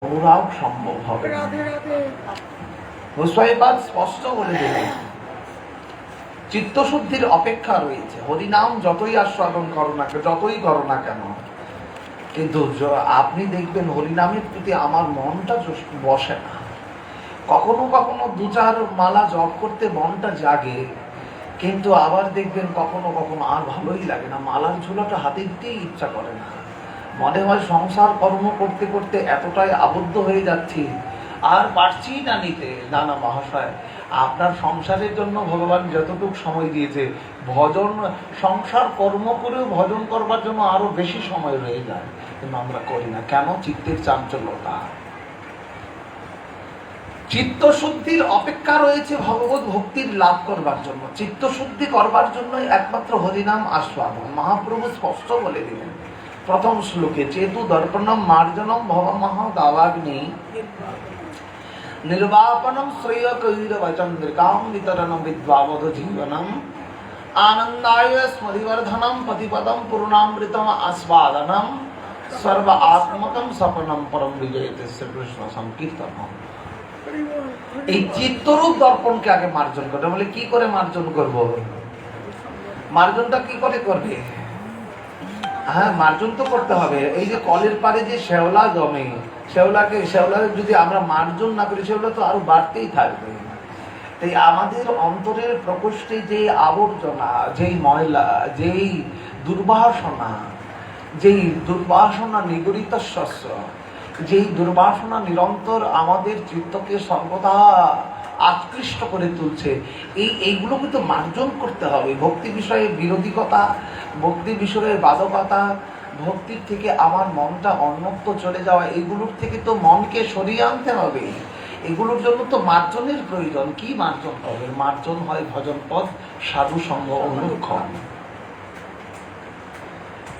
অনুরাগ সম্ভব হবে। গোস্বামীপাদ স্পষ্ট বলে দিলেন চিত্তশুদ্ধির অপেক্ষা রয়েছে। হরিনাম যতই আস্বাদন করো না, যতই করো না কেন, কিন্তু আপনি দেখবেন হরিনামের প্রতি আমার মনটা বসে না। কখনো কখনো দু চার মালা জপ করতে মনটা জাগে, কিন্তু আবার দেখবেন কখনো কখনো আর ভালোই লাগে না, মালার ঝোলাটা হাতে দিতেই ইচ্ছা করে না। মনে হয় সংসার কর্ম করতে করতে এতটাই আবদ্ধ হয়ে যাচ্ছি, আর পারছি না নিতে। না না মহাশয়, আপনার সংসারের জন্য ভগবান যতটুকু সময় দিয়েছে, ভজন সংসার কর্ম করেও ভজন করবার জন্য আরো বেশি সময় রয়ে যায়, কিন্তু আমরা করি না কেন? চিত্তের চাঞ্চল্যতা। চিত্তশুদ্ধির অপেক্ষা রয়েছে ভগবত ভক্তির লাভ করবার জন্য। চিত্তশুদ্ধি করবার জন্য একমাত্র হরিনাম আস্বাদন। মহাপ্রভু স্পষ্ট বলে দিলেন প্রথম শ্লোকে, চেতু দর্পণম মার্জনম ভবমহ দাবাগ্নি নির্বাপনম শ্রেয় কৈরবচন্দ্রিকাম বিতরণম বিদ্বাবধ জীবনম আনন্দায় স্মরিবর্ধনম পতিপদম পূর্ণামৃতম আস্বাদনম সর্ব আত্মকম স্বপ্নম পরম বিজয়তে শ্রীকৃষ্ণ সংকীর্তনম। এই চিত্তরূপ দর্পণকে আগে মার্জন করতে বলে। কি করে মার্জন করব? মার্জনটা কি করে করবে? হ্যাঁ, মার্জন তো করতে হবে। এই যে কলের পারে যে শ্যাওলা জমে, শ্যাওলাকে যদি আমরা মার্জন না করি, শ্যাওলা তো আরো বাড়তেই থাকবে। তাই আমাদের অন্তরের প্রকোষ্ঠে যে আবর্জনা, যেই ময়লা, যেই দুর্বাসনা নিগড়িত শস্য, যেই দুর্বাসনা নিরন্তর আমাদের চিত্তকে সর্বদা আকৃষ্ট করে তুলছে, এইগুলোকে তো মার্জন করতে হবে। ভক্তি বিষয়ে বিরোধিকতা, ভক্তি বিষয়ে বাদকতা, ভক্তির থেকে আমার মনটা অন্যত্র চলে যাওয়া, এইগুলোর থেকে তো মনকে সরিয়ে আনতে হবে। এগুলোর জন্য তো মার্জনের প্রয়োজন। কি মার্জন হবে? মার্জন হয় ভজন পথ, সাধু সঙ্গ, অনুক্ষণ।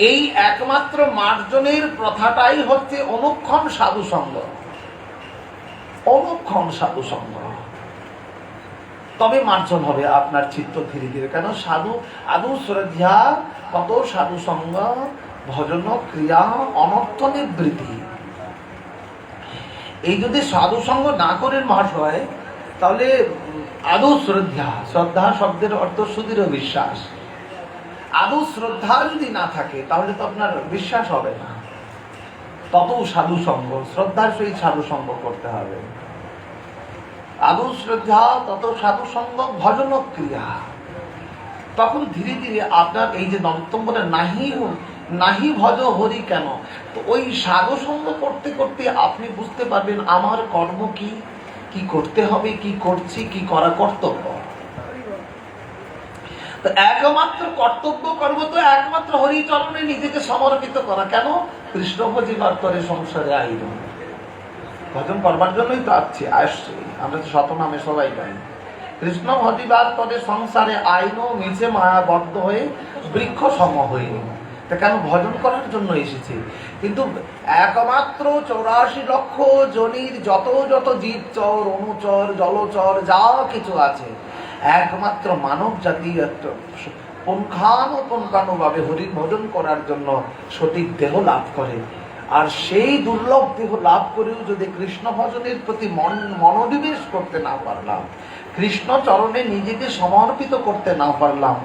এই একমাত্র মার্জনের প্রথাটাই হচ্ছে অনুক্ষণ সাধু সঙ্গ। অনুক্ষণ সাধু সঙ্গ, তবে মার্জন হবে আপনার চিত্ত ধীরে ধীরে। কেন? সাধু আদৌ শ্রদ্ধা, কত সাধু সঙ্গ, ভজন ক্রিয়া, অনর্থ নিবৃত্তি। এই যদি সাধু সঙ্গ না করেন মহাশয়, তাহলে আদৌ শ্রদ্ধা, শ্রদ্ধা শব্দের অর্থ সুদৃঢ় বিশ্বাস, আদৌ শ্রদ্ধা যদি না থাকে তাহলে তো আপনার বিশ্বাস হবে না। তত সাধু সঙ্গ, শ্রদ্ধার সহিত সাধু সঙ্গ করতে হবে। আদৌ শ্রদ্ধা, তত সাধু সঙ্গ, ভজন ক্রিয়া। তখন ধীরে ধীরে আপনার এই যে নরোত্তম বলে নাহি ভজ হরি কেন, তো ওই সাধু সঙ্গ করতে করতে আপনি বুঝতে পারবেন আমার কর্ম কি, কি করতে হবে, কি করছি, কি করা কর্তব্য। তো একমাত্র কর্তব্য কর্ম তো একমাত্র হরিচরণে নিজেকে সমর্পিত করা। কেন? কৃষ্ণ ভজিবার তরে সংসারে আইন। ভজন করবার জন্যই তো আসছি আমরা, তো শতনামে সবাই পাই। কৃষ্ণ ভজিবার তরে সংসারে আইন, মিছে মায়াবদ্ধ হয়ে বৃক্ষ সম হইনি। তা কেন? ভজন করার জন্য এসেছি। কিন্তু একমাত্র 84 লক্ষ জনির যত যত জীবচর, অনুচর, জলচর যা কিছু আছে, একমাত্র মানব জাতি পুঙ্খানুপুঙ্খানুভাবে হরি ভজন করার জন্য সঠিক দেহ লাভ করে। আর সেই দুর্লভ দেহ লাভ করেও যদি কৃষ্ণ ভজনের প্রতি মনোনিবেশ করতে না পারলাম, কৃষ্ণ চরণে নিজেকে সমর্পিত করতে না পারলাম,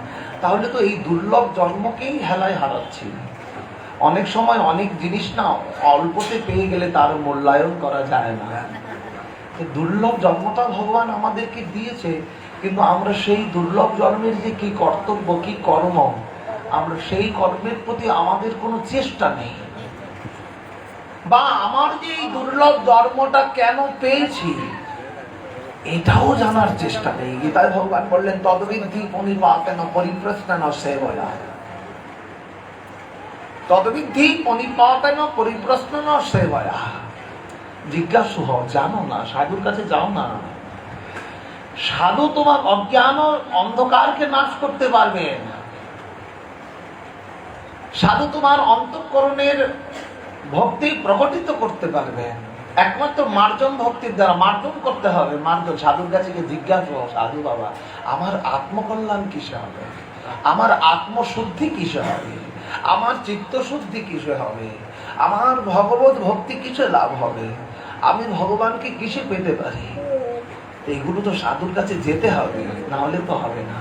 তাহলে তো এই দুর্লভ জন্মকেই হেলায় হারাচ্ছি। অনেক সময় অনেক জিনিস না অল্পতে পেয়ে গেলে তার মূল্যায়ন করা যায় না। দুর্লভ জন্মটা ভগবান আমাদেরকে দিয়েছে, কিন্তু আমরা সেই দুর্লভ জন্মের যে কি কর্তব্য, কি কর্ম, আমরা সেই কর্মের প্রতি আমাদের কোনো চেষ্টা নেই। বা আমার যে এই দুর্লভ জন্মটা কেন পেয়েছি এটাও জানার চেষ্টা নেই। গীতায় ভগবান বললেন তদ্বিদ্ধি পনিপাতেন পরিপ্রশ্নেন সেবয়া। তদ্বিদ্ধি পনিপাতেন পরিপ্রশ্নেন সেবয়া। জিজ্ঞাসু হও, জানো না, সাধুর কাছে যাও না। সাধু তোমার অজ্ঞান অন্ধকারকে নাশ করতে পারবেন। সাধু তোমার অন্তঃকরণের ভক্তি প্রকটিত করতে পারবেন একমাত্র মার্জন ভক্তির দ্বারা। মার্জন করতে হবে, মার্জন। সাধুর কাছে গিয়ে জিজ্ঞাসা, সাধু বাবা আমার আত্মকল্যাণ কিসে হবে, আমার আত্মশুদ্ধি কিসে হবে, আমার চিত্তশুদ্ধি কিসে হবে, আমার ভগবত ভক্তি কিসে লাভ হবে, আমি ভগবানকে কিসে পেতে পারি? এইগুলো তো সাধুর কাছে যেতে হবে, না হলে তো হবে না।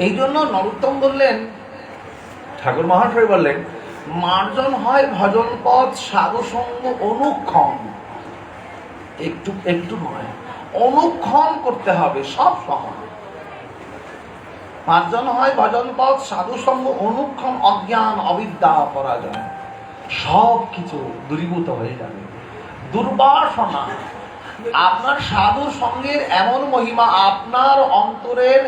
এই জন্য নরোত্তম বললেন, ঠাকুর মহাশয় বললেন, মার্জন হয় ভজন পথ সাধু সঙ্গ অনুক্ষণ। একটু একটু নয়, অনুক্ষণ করতে হবে সব সময়। মার্জন হয় ভজন পথ সাধু সঙ্গ অনুক্ষণ, অজ্ঞান অবিদ্যা পরাজয় সব কিছু দূরীভূত হয়ে যাবে। দুর্বাসনা, আপনার সাধু সঙ্গের এমন মহিমা, আপনার অন্তরের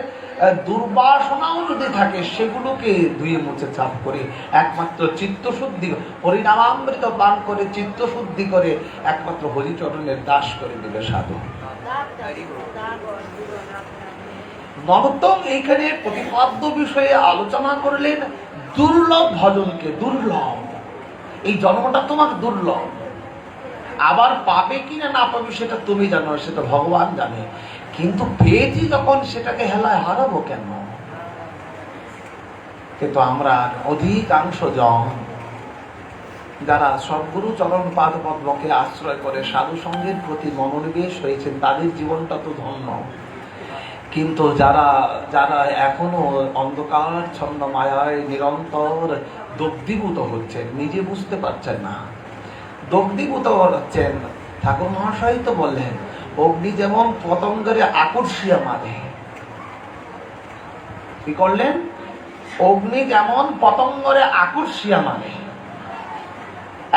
দুর্বাসনাও যদি থাকে সেগুলোকে ধুয়ে মুছে সাফ করে একমাত্র চিত্তশুদ্ধি, হরিনামামৃত পান করে চিত্তশুদ্ধি করে একমাত্র হরিচরণের দাস করে দেবে সাধু। নরোত্তম এইখানে প্রতিপাদ্য বিষয়ে আলোচনা করলেন দুর্লভ ভজনকে। দুর্লভ, এই জন্মটা তোমার দুর্লভ, আবার পাবে কিনা না পাবে সেটা তুমি জানো, সেটা ভগবান জানে, কিন্তু পেয়েছি যখন সেটাকে হেলায় হারাবো কেন? কিন্তু আমরা অধিকাংশ জন যারা সদ্গুরু চরণ পাদ পদ্মকে আশ্রয় করে সাধু সঙ্গের প্রতি মনোনিবেশ হয়েছেন, তাদের জীবনটা তো ধন্য। কিন্তু যারা যারা এখনো অন্ধকার ছন্ন মায়ায় নিরন্তর দগ্ধীভূত হচ্ছেন, নিজে বুঝতে পারছেন না, দগ্ধীভূত হচ্ছেন, ঠাকুর মহাশয় তো বললেন, অগ্নি যেমন পতঙ্গের আকর্ষিয়া মারে। কি করলেন? অগ্নি যেমন পতঙ্গরে আকর্ষিয়া মানে।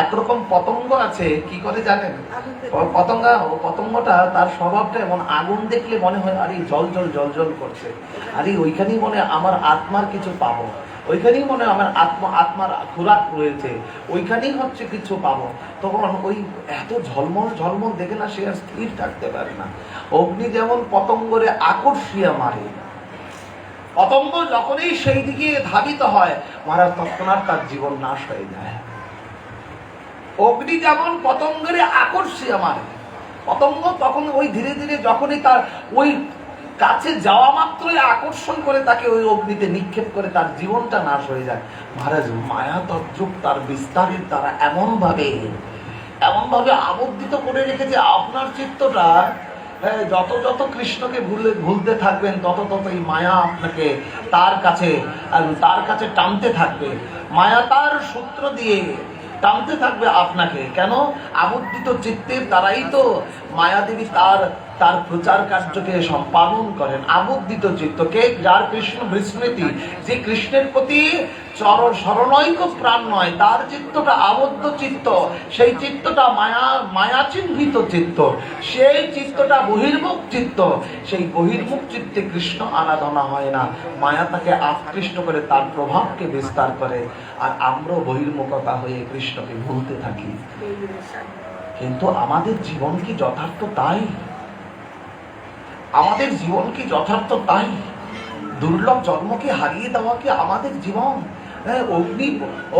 একরকম পতঙ্গ আছে, কি করে জানেন? পতঙ্গটা তার স্বভাবটা এমন, আগুন দেখলে মনে হয় আরে জল জল জল জল করছে, আরে ওইখানেই মনে আমার আত্মার কিছু পাবো, ওইখানেই মনে আমার আত্মার খোরাক রয়েছে, ওইখানেই হচ্ছে কিছু পাবো। তখন ওই এত ঝলমল ঝলমল দেখে না সে আর স্থির থাকতে পারে না। অগ্নি যেমন পতঙ্গরে আকর্ষিয়া মারে, পতঙ্গ যখনই সেই দিকে ধাবিত হয় মহারাজ তৎক্ষণাৎ তার জীবন নাশ হয়ে যায়। অগ্নি যেমন পতঙ্গের আকর্ষিয়া মারে, পতঙ্গ তখন ওই ধীরে ধীরে যখনই তার ওই কাছে যাওয়া মাত্রই আকর্ষণ করে তাকে ওই অগ্নিতে নিক্ষেপ করে তার জীবনটা নাশ হয়ে যায়। মহারাজ মায়া তদ্রূপ তার বিস্তারের দ্বারা এমন ভাবে আবদ্ধিত করে রেখেছে আপনার চিত্তটা। যত যত কৃষ্ণকে ভুলতে থাকবেন তত তত এই মায়া আপনাকে তার কাছে টানতে থাকবে। মায়া তার সূত্র দিয়ে টানতে থাকবে আপনাকে। কেন? আবদ্ধিত চিত্তের দ্বারাই তো মায়াদেবী তার প্রচার কার্যকে সম্পাদন করেন। আবদ্ধিত চিত্তকে, যার কৃষ্ণ বিস্মৃতি, যে কৃষ্ণের প্রতি শরণৈক প্রাণ নয়, তার চিত্তটা আবদ্ধ চিত্ত, সেই চিত্তটা মায়া চিহ্নিত চিত্ত, সেই চিত্তটা বহির্মুখ চিত্ত। সেই বহির্মুখ চিত্তে কৃষ্ণ আরাধনা হয় না, মায়া তাকে আকৃষ্ট করে তার প্রভাবকে বিস্তার করে, আর আমরাও বহির্মুখতা হয়ে কৃষ্ণকে ভুলতে থাকি। কিন্তু আমাদের জীবন কি যথার্থ তাই? আমাদের জীবন কি যথার্থ তাই? দুর্লভ জন্মকে হারিয়ে দেওয়া কি আমাদের জীবন?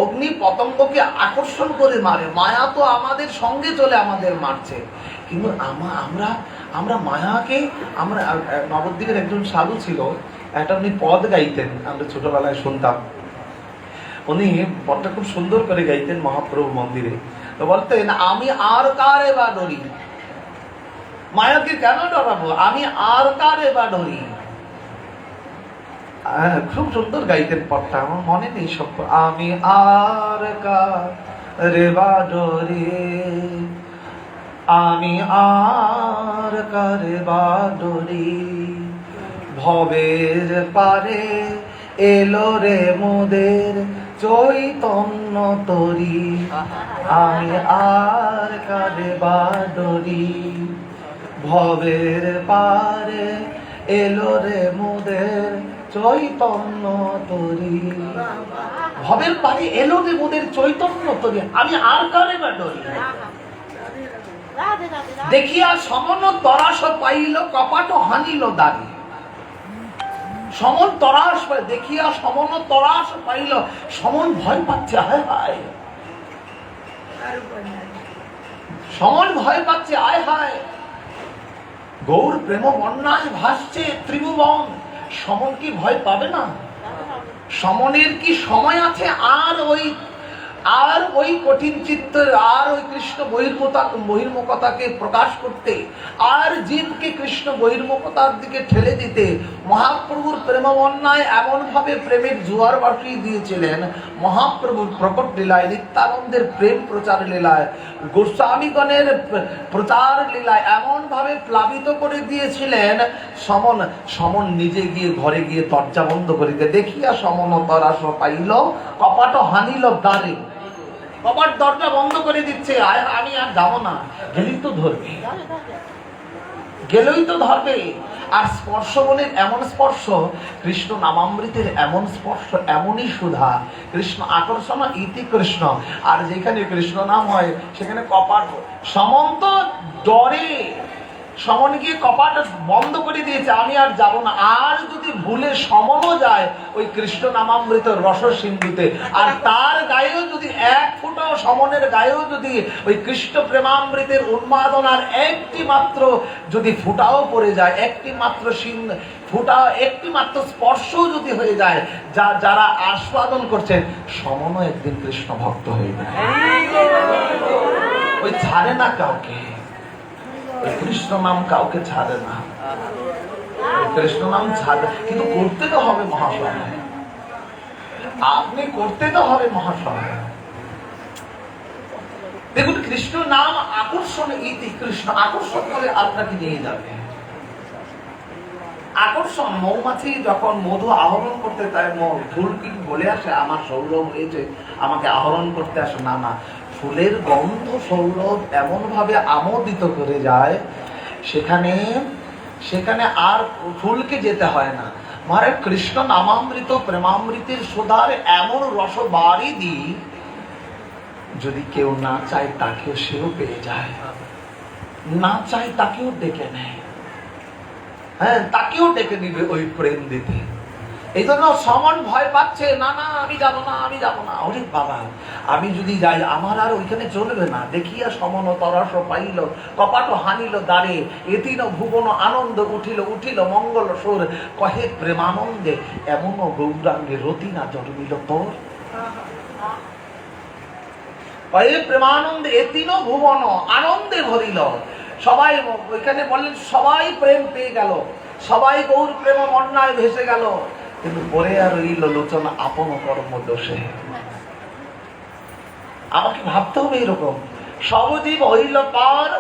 অগ্নি পতঙ্গকে আকর্ষণ করে মারে, মায়া তো আমাদের সঙ্গে চলে আমাদের মারছে। কিন্তু আমরা মায়াকে, আমরা নবদ্বীপের একজন সাধু ছিল, একটা উনি পদ গাইতেন, আমরা ছোটবেলায় শুনতাম। উনি পদটা খুব সুন্দর করে গাইতেন মহাপ্রভু মন্দিরে। তো বলতেন, আমি আর কারে বা ডরি, মায়াকে কেন ডরাবো, আমি আর কারে বা ডরি। খুব সুন্দর গাইতেন পদটা, আমার মনে নেই সব। আমি আর কারে বা ডরি, আমি আর কারে বা ডরি, ভবের পারে এলো রে মোদের চৈতন্য তরি, আমি আর কারে বা ডরি, ভবের পারে এলো রে মোদের চৈতন্য তরি। ভবের পারে এলো রে মোদের চৈতন্য তরি, আমি আর কারে বা ডরি। দেখিয়া সমন তরাস পাইল, কপাট হানিল দাঁড়ি। সমন তরাস দেখিয়া সমন তরাস পাইল, সমন ভয় পাচ্ছে, হায় হায়, সমন ভয় পাচ্ছে, আয় হায়। গৌর প্রেম বন্যায় ভাসছে ত্রিভুবন, সমন কি ভয় পাবে না? সমনের কি সময় আছে আর ওই কঠিন চিত্ত আর ওই কৃষ্ণ বহির্মুখতাকে প্রকাশ করতে আর জীবকে কৃষ্ণ বহির্মুখতার দিকে ঠেলে দিতে মহাপ্রভুর প্রেমবন্যায় এমন ভাবে প্রেমের জোয়ার ভাসিয়ে দিয়েছিলেন। মহাপ্রভুর প্রকট লীলায়, নিত্যানন্দের প্রেম প্রচার লীলায়, গোস্বামীগণের প্রচার লীলায় এমন ভাবে প্লাবিত করে দিয়েছিলেন। সমন নিজে গিয়ে ঘরে গিয়ে দরজা বন্ধ করিতে দেখিয়া সমন তরাস পাইল, কপাট হানিল দ্বারে। কপাট দরজা বন্ধ করে দিচ্ছে, আমি আর যাবো না, গেলেই তো ধরবে, গেলেই তো ধরবে। আর স্পর্শ বলেন এমন স্পর্শ, কৃষ্ণ নামামৃতের এমন স্পর্শ, এমনই সুধা। কৃষ্ণ আকর্ষণ ইতি কৃষ্ণ। আর যেখানে কৃষ্ণ নাম হয় সেখানে কপাট, সমন্ত ডরে সমন গিয়ে কপাট বন্ধ করে দিয়েছে, আমি আর যাব না। আর যদি ভুলে সমনও যায় ওই কৃষ্ণ নামামৃত রস সিন্ধুতে, আর তার গায়েও যদি এক ফুটাও, সমনের গায়েও যদি ওই কৃষ্ণ প্রেমামৃতের উন্মাদনার একটি মাত্র যদি ফুটাও পড়ে যায়, একটি মাত্র ফুটা, একটি মাত্র স্পর্শও যদি হয়ে যায়, যারা আস্বাদন করছেন, সমনও একদিন কৃষ্ণ ভক্ত হয়ে যায়। ওই ছাড়ে না কাউকে, কৃষ্ণ নাম কাউকে ছাড়ে না, কৃষ্ণ নাম ছাড়ে। কিন্তু করতে তো হবে মহাশয়, আপনি করতে তো হবে মহাশয়। দেখুন কৃষ্ণ নাম আকর্ষণ, ইতি কৃষ্ণ আকর্ষণ করে আপনাকে নিয়ে যাবে। আকর্ষণ, মৌমাছি যখন মধু আহরণ করতে তাই ফুল কি বলে আসে আমার সৌরভ হয়েছে, আমাকে আহরণ করতে আসে? না না, ফুলের গন্ধ সৌরভ এমন ভাবে আমোদিত করে যায়, সেখানে আর ফুলকে যেতে হয় না। মহারাজ কৃষ্ণ নামামৃত প্রেমামৃতের সুধার এমন রস বাড়ি দি, যদি কেউ না চায় তাকেও সেও পেয়ে যায়, না চায় তাকেও ডেকে নেয়, হ্যাঁ তাকেও ডেকে নিবে ওই প্রেম দিতে। এই জন্য সমন ভয় পাচ্ছে, না না আমি যাব না, আমি যাব না। ওরে বাবা, আমি যদি যাই আমার আর ওইখানে চলবে না। দেখিয়া সমন তরস পাইল, কপাট হানিল দ্বারে, এতিন ভুবন আনন্দ উঠিল উঠিল মঙ্গল সুর, কহে প্রেমানন্দে এমন গৌরাঙ্গে রতিনা জন্মিল তোর। কহে প্রেমানন্দে এতিন ভুবন আনন্দে ভরিল। সবাই ওইখানে বললেন সবাই প্রেম পেয়ে গেল, সবাই গৌর প্রেম বন্যায় ভেসে গেল, কিন্তু পরে আর রইল লোচন আপন কর্ম দোষে। আমাকে ভাবতে হবে এরকম, সব জীব হইল পার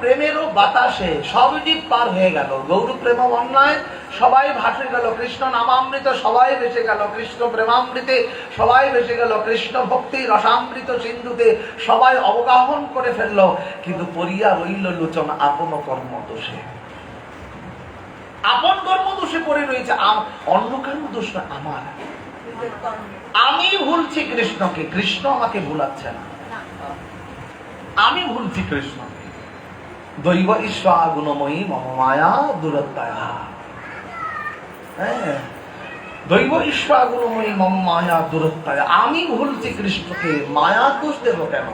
প্রেমেরও বাতাসে, সব জীব পার হয়ে গেল গৌর প্রেম বন্যায়, সবাই ভাসে গেল। কৃষ্ণ নামামৃত সবাই ভেসে গেল, কৃষ্ণ প্রেমামৃতে সবাই ভেসে গেল, কৃষ্ণ ভক্তি রসামৃত সিন্ধুতে সবাই অবগাহন করে ফেললো, কিন্তু পরিয়া রইল লোচন আপন কর্ম দোষে। আপন কর্ম দোষে পড়ে রয়েছে, অন্য কারণ দোষ না, আমার। আমি ভুলছি কৃষ্ণকে, কৃষ্ণ আমাকে ভুলাচ্ছে না। আমি ভুলছি কৃষ্ণকে। দৈব ঈশ্বা গুণময়ী মম মায়া দুরত্তয়া। হ্যাঁ, দৈব ঈশ্বা গুণময়ী মম মায়া দুরত্তয়া। আমি ভুলছি কৃষ্ণকে, মায়া দোষ দেব কেন?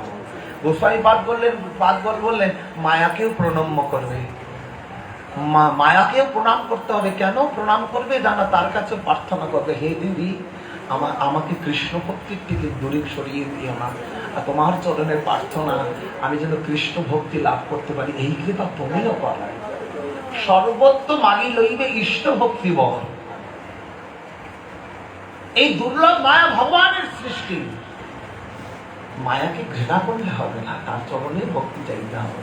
গোস্বামী পাদ বললেন মায়াকেও প্রণম্য করবে, মায়াকেও প্রণাম করতে হবে। কেন প্রণাম করবে? জানা, তার কাছে প্রার্থনা করবে, হে দিদি আমাকে কৃষ্ণ ভক্তির থেকে দূরে সরিয়ে দিও না, আর তোমার চরণের প্রার্থনা আমি যেন কৃষ্ণ ভক্তি লাভ করতে পারি, এই কৃপা তুমিও করো। সর্বত্র মাগি লইবে ইষ্ট ভক্তি বল। এই দুর্লভ মায়া ভগবানের সৃষ্টি, মায়াকে ঘৃণা করলে হবে না, তার চরণে ভক্তি চাইতে হবে,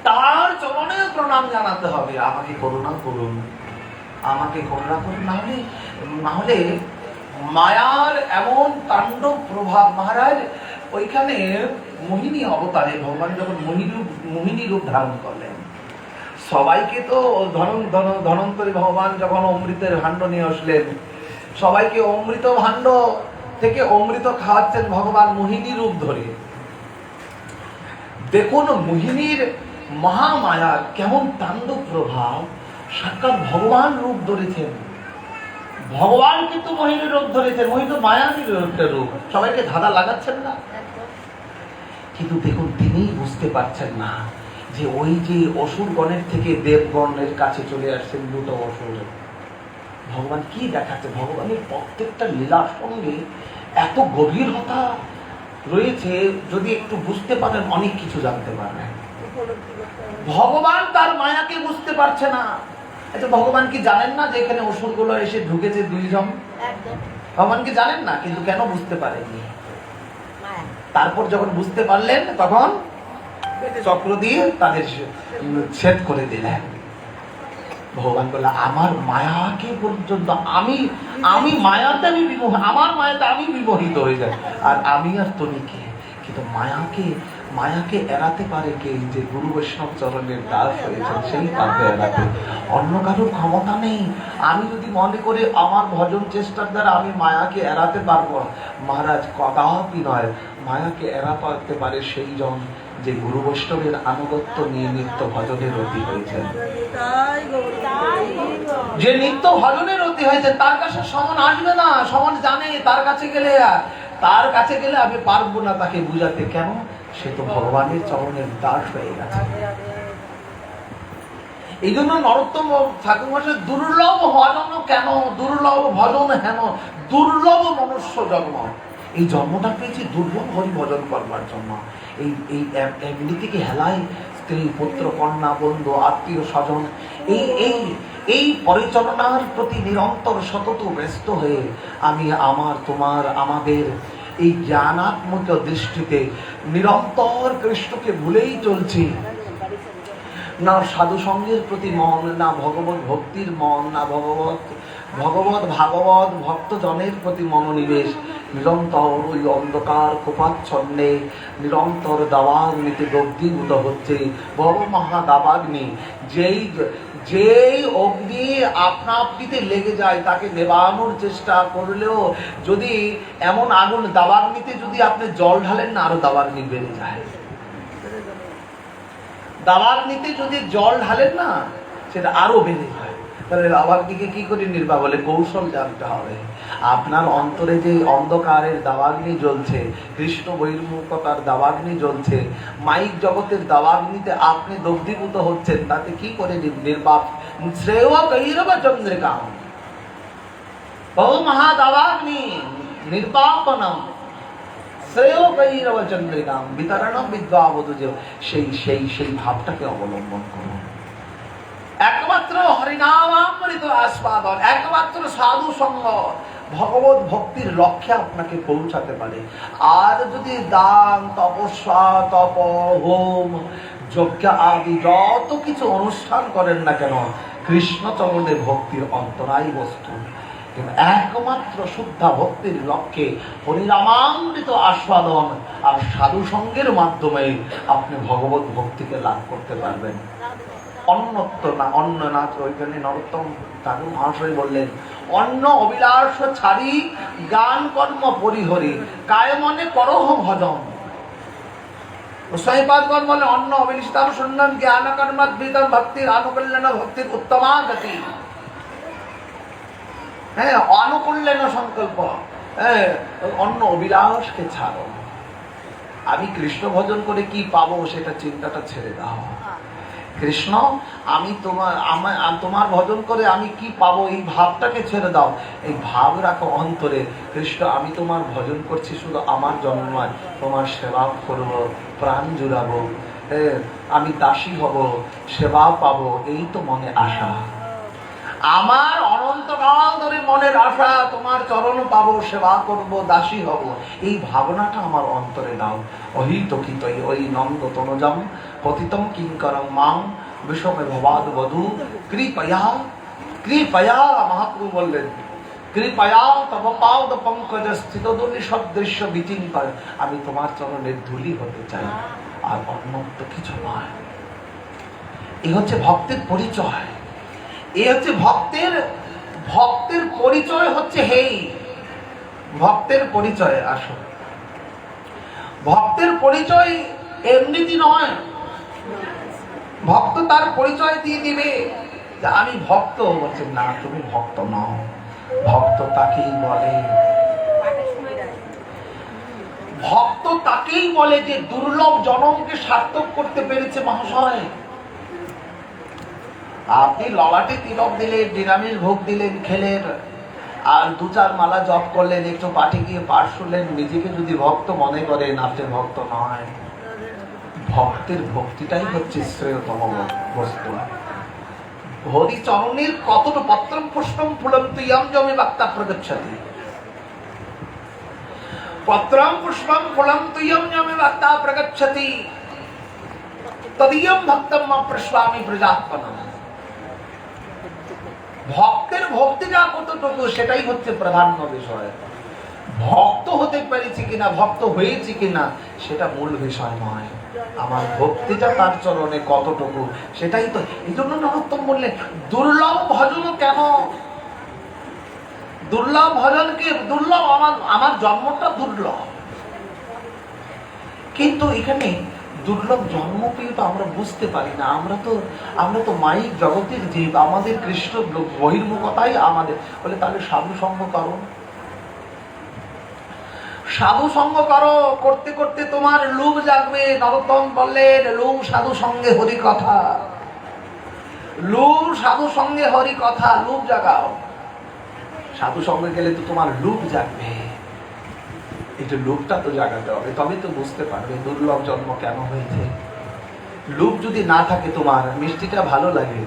তার চরণে প্রণাম জানাতে হবে। আমাকে করুণা করুন, আমাকে করুণা করুন, না হলে মায়ার এমন তাণ্ডব প্রভাব। মহারাজ ওইখানে মোহিনী অবতারে ভগবান যখন মোহিনী রূপ ধারণ করলেন, সবাইকে তো ধনন্তরী ভগবান যখন অমৃতের ভাণ্ড নিয়ে আসলেন, সবাইকে অমৃত ভাণ্ড থেকে অমৃত খাওয়াচ্ছেন ভগবান মোহিনী রূপ ধরে। দেখুন মোহিনীর মহামায়ার কেমন তাণ্ডব প্রভাব, সাক্ষাৎ ভগবান রূপ ধরেছেন। ভগবান কিন্তু মোহিনীর রূপ ধরেছেন, মোহিনী তো মায়ারই রূপ, সবাইকে ধাঁধা লাগাচ্ছেন না। কিন্তু দেখুন তিনি বুঝতে পারছেন না যে ওই যে অসুরগণের থেকে দেবগণের কাছে চলে আসছেন দুটো অসুর, ভগবান কি দেখাচ্ছে? ভগবানের প্রত্যেকটা লীলার সঙ্গে এত গভীরতা রয়েছে, যদি একটু বুঝতে পারেন অনেক কিছু জানতে পারবেন। ভগবান তার মায়াকে বুঝতে পারছে না। আচ্ছা, ভগবান কি জানেন না যে এখানে অসুরগুলো এসে ঢুকেছে 2 জন? ভগবান কি জানেন না? কিন্তু কেন বুঝতে পারেননি? তারপর যখন বুঝতে পারলেন তখন চক্র দিয়ে তাদের ছেদ করে দিলেন। ভগবান বলল, আমার মায়াকে পর্যন্ত আমি মায়াতে আমি আমার মায়াতে আমি বিমোহিত হয়ে যাই, আর আমি আর তুমি কে? কিন্তু মায়াকে এড়াতে পারে কে? যে গুরু বৈষ্ণব চরণের দাস হয়েছেন, সেই পারবে এড়াতে। অন্য কারোর ক্ষমতা নেই। আমি যদি মনে করি আমার ভজন চেষ্টার দ্বারা আমি মায়াকে এড়াতে পারবো, মহারাজ কদাপি নয়। মায়াকে এড়াতে পারে সেই জন যে গুরু বৈষ্ণবের আনুগত্য নিয়ে নিত্য ভজনের রতি হয়েছেন। যে নিত্য ভজনের রতি হয়েছে তার কাছে সমান আসবে না। সমান জানে তার কাছে গেলে আমি পারবো না তাকে বুঝাতে। কেন? সে তো ভগবানের চরণের দাস হয়ে গেছে। এই জন্য নরোত্তম ঠাকুর মশাই দুর্লভ ভজন কেন, দুর্লভ ভজন হেন, দুর্লভ মনুষ্য জন্ম। এই জন্মটা পেয়েছি দুর্লভ হরি ভজন করবার জন্য। এমনি থেকে হেলায় স্ত্রী, পুত্র, কন্যা, বন্ধু, আত্মীয় স্বজন, এই পরিচালনার প্রতি নিরন্তর সতত ব্যস্ত হয়ে আমি তোমার আমাদের এই জ্ঞানাত্মক দৃষ্টিতে নিরন্তর কৃষ্ণকে ভুলেই চলছি। না সাধু সঙ্গের প্রতি মন, না ভগবত ভক্তির মন, না ভাগবত ভক্তজনের প্রতি মনোনিবেশ। নিরন্তর ওই অন্ধকার কোপাচ্ছন্নে নিরন্তর দাবাগ্নিতে দগ্ধীভূত হচ্ছে। বড় মহা দাবাগ্নি, যেই অগ্নি আপনা আপনিতে লেগে যায় তাকে নেবানোর চেষ্টা করলেও যদি এমন আগুন দাবাগ্নিতে যদি আপনি জল ঢালেন না, আরো দাবাগ্নি বেড়ে যায়। দাবাগ্নিতে যদি জল ঢালেন না, সেটা আরো বেড়ে যায়। তাহলে দাবাগ্নিকে কি করে নির্বাহ বলে? কৌশল জানতে হবে। আপনার অন্তরে যে অন্ধকারের দাবাগ্নি জ্বলছে, কৃষ্ণ বহির্মুখতার দাবাগ্নি জ্বলছে, মাইক জগতের দাবাগ্নিতে আপনি দগ্ধীভূত হচ্ছেন, তাতে কি করে নির্বাপ? শ্রেয় কৈরব চন্দ্রিকাম বহু মহাদাবাগ্নি নির্বাপনম শ্রেয় কৈরব চন্দ্রিকাম বিতরণম বিদ্যাবধূ। সেই ভাবটাকে অবলম্বন করুন। একমাত্র হরিনামামৃত আস্বাদন, একমাত্র সাধু সঙ্গ ভগবত ভক্তির লক্ষ্যে আপনাকে পৌঁছাতে পারে। আর যদি দান, তপস্যা, তপ, হোম, যজ্ঞ আদি যত কিছু অনুষ্ঠান করেন না কেন, কৃষ্ণ চরণে ভক্তির অন্তরায় বস্তু। কিন্তু একমাত্র শুদ্ধা ভক্তির লক্ষ্যে হরিনামামৃত আস্বাদন আর সাধু সঙ্গের মাধ্যমে আপনি ভগবত ভক্তিকে লাভ করতে পারবেন। অন্য না। ওইখানে নরোত্তম ঠাকুর মহাশয় বললেন, অন্য অভিলাষ ছাড়ি গান কর্ম পরিহরি কায় মনে করহ ভজন। গোস্বামীপাদগণ বলে, অন্য অভিলিষ্টাম শূন্যম জ্ঞান কর্মাদ্বৃতম ভক্তির আনুকূল্যেন ভক্তির উত্তমা গতি। হ্যাঁ, আনুকূল্যেন সংকল্প। অন্য অভিলাষকে ছাড়ো। আমি কৃষ্ণ ভজন করে কি পাবো সেটা চিন্তাটা ছেড়ে দাও। কৃষ্ণ, আমি তোমার ভজন করে আমি কি পাবো এই ভাবটাকে ছেড়ে দাও। এই ভাব রাখো অন্তরে, কৃষ্ণ আমি তোমার ভজন করছি শুধু আমার জন্য নয়, তোমার সেবা করব, প্রাণ জুড়াবো, আমি দাসী হব, সেবা পাবো, এই তো মনে আশা। আমার অনন্তকাল ধরে মনের আশা তোমার চরণ পাবো, সেবা করব, দাসী হব। এই ভাবনাটা আমার অন্তরে দাও। অহিতকিত ওই নন্দ তনুজম পতিতম কিঙ্করং মাং বিষমে ভবাদ বধূ কৃপয়া। মহাপ্রভু বললেন, কৃপয়া তব পাদ পঙ্কজ স্থিত ধূলি সদৃশ্য বিচিন্তয়। আমি তোমার চরণের ধূলি হতে চাই, আর অন্য তো কিছু নয়। এই হচ্ছে ভক্তের পরিচয়। এই হচ্ছে ভক্তের পরিচয় হচ্ছে হেই ভক্তের পরিচয়। আসো, ভক্তের পরিচয় এমনিতে নয়। ভক্ত তার পরিচয় দিয়ে দিবে যে আমি ভক্ত। বলছে না, তুমি ভক্ত নও। ভক্ত তাকেই বলে যে দুর্লভ জনমকে সার্থক করতে পেরেছে মহাশয়। আপনি ললাটে তিলক দিলেন, নিরামিষ ভোগ দিলেন, খেলেন, আর 2-4 মালা জপ করলেন, একটু পাঠে গিয়ে পাঠ শুনলেন, নিজেকে যদি ভক্ত মনে করেন, আপনি ভক্ত নয়। ভক্তের ভক্তিটাই হচ্ছে শ্রেয়তম বস্তু। হরিচরণের কতটা পত্রম পুষ্পম ফুলম তুইয়ম জমে বাক্তা প্রগচ্ছতি। পত্রম পুষ্পম ফুলম তুইয়ম জমে বাক্তা প্রগচ্ছতি তদীয়ম ভক্তম প্রস্বামী প্রজাত্মনা। ভক্তের ভক্তিটা কতটুকু সেটাই হচ্ছে প্রাধান্য বিষয়। ভক্ত হতে পেরেছি কিনা, ভক্ত হয়েছি কিনা সেটা মূল বিষয় নয়, আমার ভক্তিটা তার চরণে কতটুকু সেটাই তো। এই জন্য নরোত্তম বললেন দুর্লভ ভজন কেন? দুর্লভ ভজন কি দুর্লভ? আমার জন্মটা দুর্লভ, কিন্তু এখানে দুর্লভ জন্ম পেয়ে তো আমরা বুঝতে পারি না। আমরা তো মাইক জগতের জীব, আমাদের কৃষ্ণ বহির্মুখতাই আমাদের। বলে তাহলে সাধু সঙ্গ করো, সাধু সঙ্গ করো, করতে করতে তোমার লোভ জাগবে। নরোত্তম বললেন লোভ সাধু সঙ্গে হরি কথা, লোভ সাধু সঙ্গে হরি কথা। লোভ জাগাও, সাধু সঙ্গে গেলে তো তোমার লোভ জাগবে। এই যে লোভটা তো জাগাতে হবে, তবে তো বুঝতে পারবে দুর্লভ জন্ম কেন হয়েছে। লোভ যদি না থাকে, তোমার মিষ্টিটা ভালো লাগে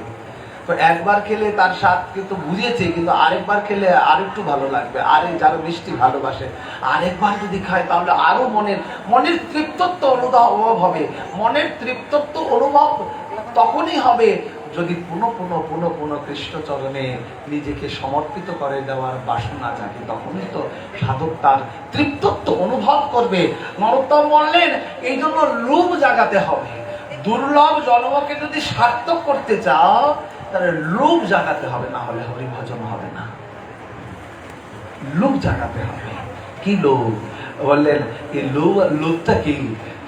তো একবার খেলে তার স্বাদ কিন্তু বুঝেছে, কিন্তু আরেকবার খেলে আরেকটু ভালো লাগবে। আরে যারা মিষ্টি ভালোবাসে আরেকবার যদি খায় তাহলে আরো মনের তৃপ্তত্ব অনুভব হবে। মনের তৃপ্তত্ব অনুভব তখনই হবে যদি পুনঃ কৃষ্ণ চরণে নিজেকে সমর্পিত করে দেওয়ার বাসনা জাগে, তখনই তো সাধক তার তৃপ্তত্ব অনুভব করবে। নরোত্তম বললেন এই জন্য লোভ জাগাতে হবে। দুর্লভ জন্মকে যদি সার্থক করতে চাও তাহলে লোভ জাগাতে হবে, না হলে হরিভজন হবে না। লোভ জাগাতে হবে। কি লোভ? বললেন এই লোভটা কি?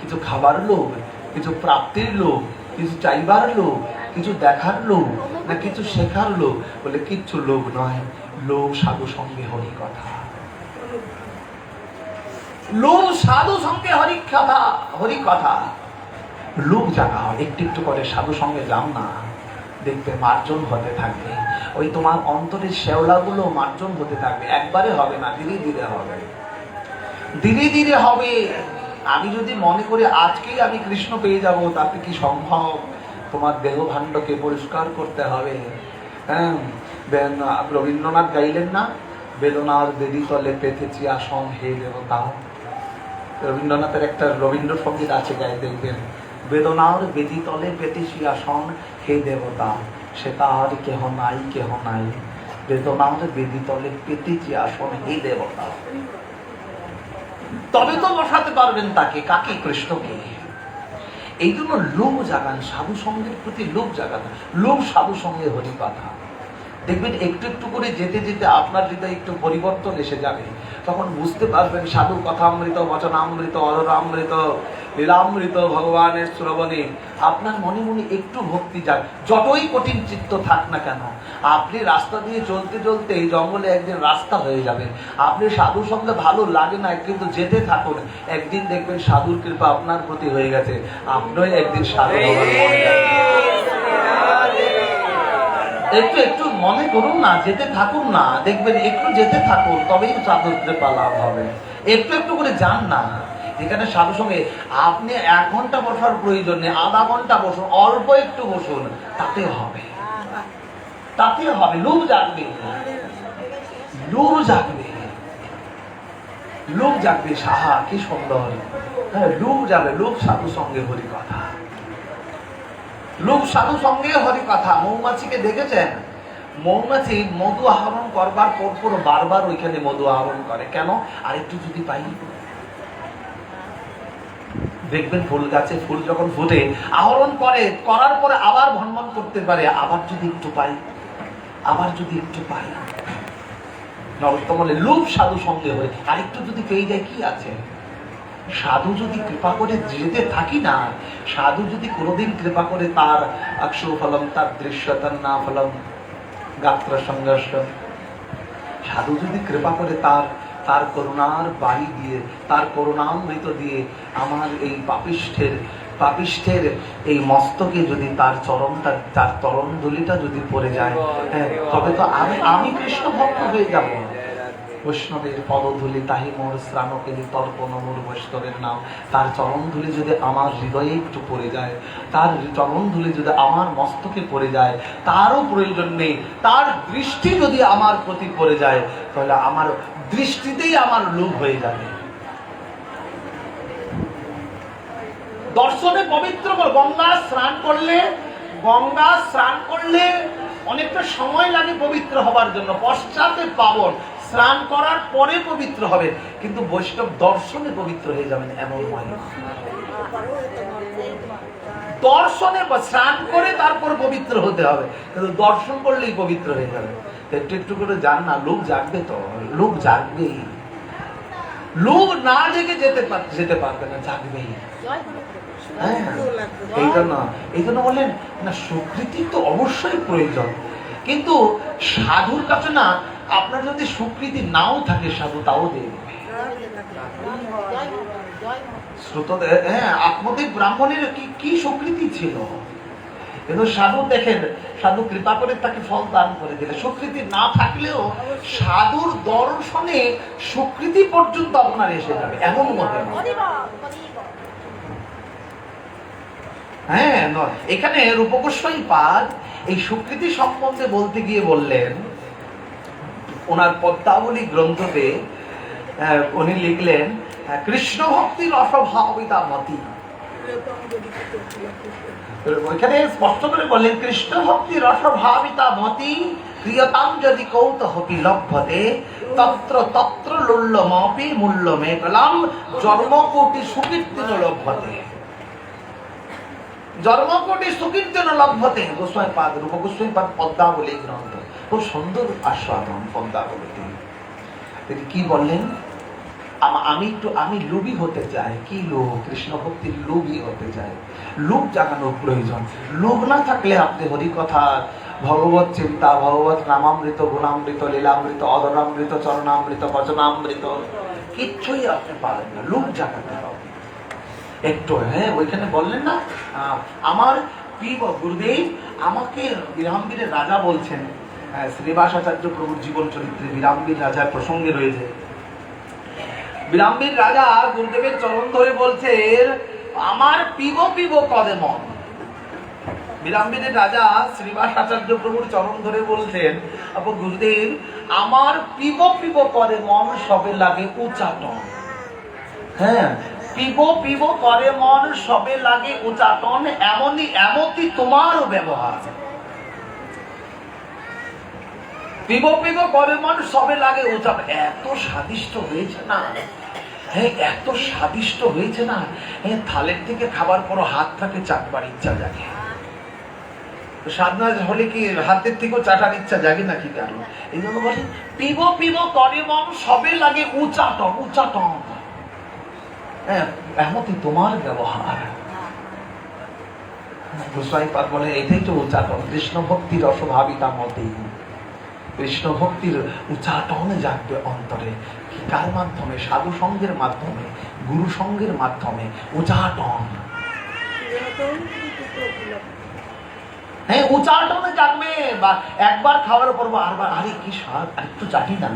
কিছু খাবার লোভ, কিছু প্রাপ্তির লোভ, কিছু চাইবার লোভ, কিছু দেখার লোভ, না কিছু শেখার লোভ? বলে কিচ্ছু লোভ নয়, লোভ সাধু সঙ্গে হরি কথা। লোভ সাধু সঙ্গে হরি কথা। লোভ জাগাও, একটু একটু করে সাধু সঙ্গে যাও না, দেখবে মার্জন হতে থাকবে। ওই তোমার অন্তরের শেওলাগুলো মার্জন হতে থাকবে। একবারে হবে না, ধীরে ধীরে হবে, ধীরে ধীরে হবে। আমি যদি মনে করি আজকেই আমি কৃষ্ণ পেয়ে যাব, তাতে কি সম্ভব? তোমার দেহ ভাণ্ডকে পরিষ্কার করতে হবে। হ্যাঁ, রবীন্দ্রনাথ গাইলেন না, বেদনার বেদি তলে পেতেছি আসন হে দেবতা। রবীন্দ্রনাথের একটা রবীন্দ্রসঙ্গীত আছে, গাই দেখবেন, বেদনার বেদি তলে পেতেছি আসন হে দেবতা, সে তার কেহ নাই কেহ নাই, বেদনার বেদি তলে পেতেছি আসন হে দেবতা। তবে তো বসাতে পারবেন তাকে, কাকে? কৃষ্ণকে। এই জন্য লোভ জাগান, সাধু সঙ্গের প্রতি লোভ জাগান। লোভ সাধু সঙ্গে হরি কথা। দেখবেন একটু একটু করে যেতে যেতে আপনার হৃদয়ে একটু পরিবর্তন এসে যাবে। তখন বুঝতে পারবেন সাধু কথামৃত, বচনামৃত, অধরামৃত, লীলামৃত ভগবানের শ্রবণে আপনার মনে মনে একটু ভক্তি যাক। যতই কঠিন চিত্ত থাক না কেন, আপনি রাস্তা দিয়ে চলতে চলতে এই জঙ্গলে একদিন রাস্তা হয়ে যাবে। আপনি সাধুর সঙ্গে ভালো লাগে না, কিন্তু যেতে থাকুন, একদিন দেখবেন সাধুর কৃপা আপনার প্রতি হয়ে গেছে, আপনিও একদিন সাধু হবেন। একটু একটু মনে করুন না, যেতে থাকুন না, দেখবেন একটু যেতে থাকুন, তবেই সাধুর কৃপা লাভ হবে। একটু একটু করে যান না। এখানে সাধুর সঙ্গে আপনি 1 ঘন্টা বসার প্রয়োজন নেই, আধা ঘন্টা বসুন, অল্প একটু বসুন, তাতে হবে, তাতে হবে। লোভ জাগবে, লোভ জাগবে, লোভ জাগবে। সাহা কি সুন্দর! হ্যাঁ, লোভ যাবে। লোভ সাধু সঙ্গে হরি কথা, লোভ সাধু সঙ্গে হরি কথা। মৌমাছিকে দেখেছেন? মৌমাছি মধু আহরণ করবার পর বারবার ওইখানে মধু আহরণ করে। কেন? আরেকটু যদি পাই। দেখবেন ফুল গাছে ফুল যখন ফুটে আহরণ করে, করার পরে আবার ভনভন করতে পারে, আবার যদি একটু পাই, আবার যদি একটু পাই। নরোত্তম বলে লোভ সাধু সঙ্গে হয়ে আরেকটু যদি পেয়ে যায় কি আছে? সাধু যদি কৃপা করে যেতে থাকি না, সাধু যদি কোনোদিন কৃপা করে তার অক্ষু ফলম তার দৃশ্যতার না ফলম গাত্র সংঘর্ষ, সাধু যদি কৃপা করে তার তার করুণার বাড়ি দিয়ে, তার করুণামৃত দিয়ে আমার এই পাপিষ্ঠের এই মস্তকে যদি তার চরণ ধুলিটা যদি পড়ে যায়, তবে তো আমি কৃষ্ণ ভক্ত হয়ে যাব। বৈষ্ণবের পদধূলি তাহি মোর শ্রাণকেলি তর্পণ মোর বৈষ্ণবের নাম। তার চরণধূলি যদি আমার হৃদয়ে একটু পড়ে যায়, তার চরণধূলি যদি আমার মস্তকে পড়ে যায়, তারও প্রয়োজন নেই। তার দৃষ্টি যদি আমার প্রতি পড়ে যায়, তাহলে আমার দৃষ্টিতেই আমার লোভ হয়ে যাবে। দর্শনে পবিত্র, গঙ্গা স্নান করলে অনেকটা সময় লাগে পবিত্র হবার জন্য, পশ্চাতে পাবন, স্নান করার পরে পবিত্র হবে, কিন্তু বৈষ্ণব দর্শনে পবিত্র হয়ে যাবেন এমন হয় না। দর্শনে স্নান করে তারপর পবিত্র হতে হবে, কিন্তু দর্শন করলেই পবিত্র হয়ে যাবে। একটু একটু করে যান না, লোক জাগবে তো, লোক জাগবেই। লোক না জেগে যেতে পারবে না, জাগবেই। এই জন্য বললেন না, স্বীকৃতি তো অবশ্যই প্রয়োজন, কিন্তু সাধুর কাছে না, আপনার যদি স্বীকৃতি নাও থাকে, সাধু তাও দেবে। আত্মদেব ব্রাহ্মণের কি স্বীকৃতি ছিল, কিন্তু সাধু দেখেন, সাধু কৃপা করে তাকে ফল দান করে দিলে। স্বীকৃতি না থাকলেও সাধুর দর্শনে স্বীকৃতি পর্যন্ত আপনার এসে যাবে, এমন মনে হয়। এখানে রূপ গোস্বামী পাদ এই স্বীকৃতি সম্বন্ধে বলতে গিয়ে বললেন, ওনার পদ্মাবলী গ্রন্থতে উনি লিখলেন, কৃষ্ণ ভক্তি রসভাবিতা মতি। ওইখানে স্পষ্ট করে বললেন, কৃষ্ণ ভক্তি রসভাবিতা মতি প্রিয়তাম যদি কৌতূহলী লভ্যতে তত্র তত্র লুল্যমপি মূল্যমেকলাম জন্মকোটি সুকীর্তিন লভ্যতে। জন্মকোটি সুকীর্তন লভ্যতে। গোস্বামী পাদ, রূপ গোস্বামী পাদ পদ্মাবলী গ্রন্থ, খুব সুন্দর আস্বাদন পদ্মাবলীতে। কি বললেন, আমি লোভী হতে চাই। কি লোভ? কৃষ্ণ ভক্তির লোভী হতে চাই। লোভ জাগানোর প্রয়োজন। লোভ না থাকলে আপনি হরিকথা, ভগবত চিন্তা, ভগবত নামামৃত, গুণামৃত, লীলামৃত, অদরামৃত, চরণামৃত, বচনামৃত কিচ্ছুই আপনি পাবেন না। লোভ জাগাতে হবে একটু। ওইখানে বললেন না, আমার গুরুদেব আমাকে বিরামবীরের রাজা বলছেন। শ্রীবাসাচার্য প্রভুর জীবন চরিত্রে বিরামবীর রাজার প্রসঙ্গে রয়েছে। বিরামবীর রাজা গুরুদেবের চরণ ধরে বলছেন, আমার পিব কদে মন। বিরামবীরের রাজা শ্রীবাসাচার্য প্রভুর চরণ ধরে বলছেন, গুরুদেব আমার পিব করে মন, সবে লাগে উচাটন। পিব করে মন, সবে লাগে উচাটন, এমনই তোমারও ব্যবহার। পিব করে মন, সবে লাগে উচাটন। এত স্বাদিষ্ট হয়েছে না, এত স্বাদিষ্ট হয়েছে না, থালের থেকে খাবার পর হাতটাকে চাটবার ইচ্ছা জাগে। স্বাদ না হলে কি হাতের থেকেও চাটার ইচ্ছা জাগে নাকি কারণ? এই জন্য বলি, পিব করে মন, সবে লাগে উচাটন। এমনই তোমার ব্যবহার। গোস্বামী পাদ বলে, এটাই তো উচাটন। কৃষ্ণ ভক্তির রসভাবিতা মতে, কৃষ্ণ ভক্তির উচাটন জাগবে অন্তরে। কার মাধ্যমে? সাধু সঙ্গের মাধ্যমে, গুরু সঙ্গের মাধ্যমে উচাটন। উচাটনে জাগবে। বা একবার খাওয়ার পর বারবার, আরে কি স্বাদ, একটু চাটনি না,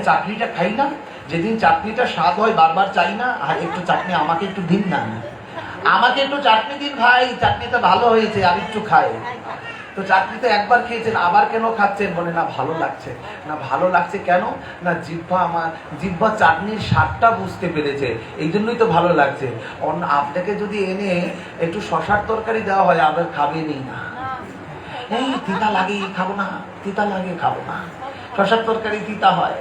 চাটনিটা খাই না। যেদিন চাটনিটা স্বাদ হয় বারবার চাই না, আর একটু চাটনি আমাকে একটু দিন না, আমাকে একটু চাটনি দিন ভাই, চাটনিটা ভালো হয়েছে, আর একটু খাই। তো চাটনিতে একবার খেয়েছেন, আবার কেন খাচ্ছেন? বলে, না ভালো লাগছে। না ভালো লাগছে কেন? না জিহ্বা চাটনির স্বাদটা বুঝতে পেরেছে, এই জন্যই তো ভালো লাগছে। আপনাকে যদি এনে একটু শশার তরকারি দেওয়া হয়, আবার খাবেনই না। এই তিতা লাগে, খাবো না, তিতা লাগে, খাবো না, শশার তরকারি তিতা হয়,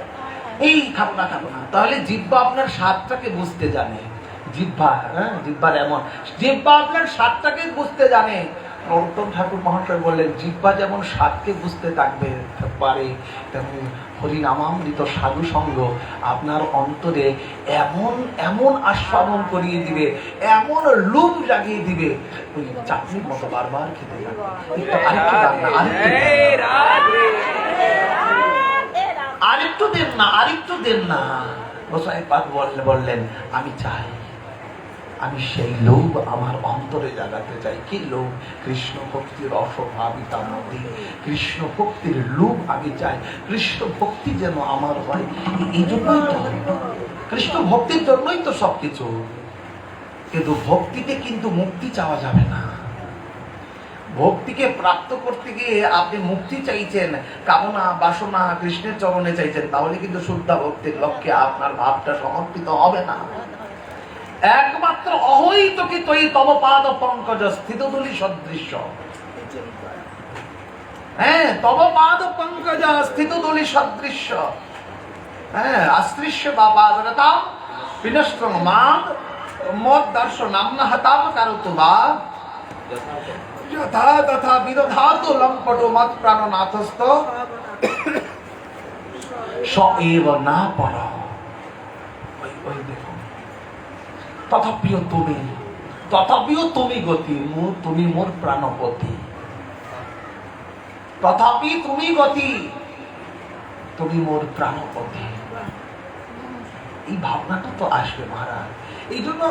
এই খাবো না। তাহলে জিহ্বা আপনার স্বাদটাকে বুঝতে জানে। জিহ্বার এমন, জিহ্বা আপনার স্বাদটাকে বুঝতে জানে। নরোত্তম ঠাকুর মহাশয় বললেন, জিহ্বা যেমন স্বাদকে বুঝতে পারে, তেমন হরিনামামৃত সাধু সঙ্গ আপনার অন্তরে এমন আস্বাদন করিয়ে দিবে, এমন লোভ জাগিয়ে দিবে, ওই চাটনির মতো বারবার খেতে আরেকটু দেন না, আরেকটু দেন না। গোসাই পাক বললেন আমি চাই, আমি সেই লোভ আমার অন্তরে জাগাতে চাই। কি লোভ? কৃষ্ণ ভক্তির অস্বাভাবিতা নদী, কৃষ্ণ ভক্তির লোভ আমি চাই। কৃষ্ণ ভক্তি যেন আমার হয়, এই জন্যই তো, কৃষ্ণ ভক্তির জন্যই তো সবকিছু। কিন্তু ভক্তিতে কিন্তু মুক্তি চাওয়া যাবে না। ভক্তিকে প্রাপ্ত করতে গিয়ে আপনি মুক্তি চাইছেন, কামনা বাসনা কৃষ্ণের চরণে চাইছেন, তাহলে কিন্তু শুদ্ধ ভক্তির লক্ষ্যে আপনার ভাবটা সমর্পিত হবে না। একমাত্র অহৈতুকী তৈ তব পাদ পঙ্কজ স্থিতধূলি সদৃশ্য। হ্যাঁ, তব পাদ পঙ্কজ স্থিতধূলি সদৃশ্য। হ্যাঁ, আশ্রিষ্য বা পাদরতাম বিনষ্টং মাম মদ দর্শনাম ন হতাম কারতু বা যথা তথা বিদধাতু লম্পটো মত প্রাণনাথস্থ স এব না পর। ওই দেখুন, তথাপিও তুমি, তথাপিও তুমি গতি, তুমি মোর প্রাণপতি। তথাপি তুমি গতি, তুমি মোর প্রাণপতি। এই ভাবনাটা তো আসবে মহারাজ। এই জন্য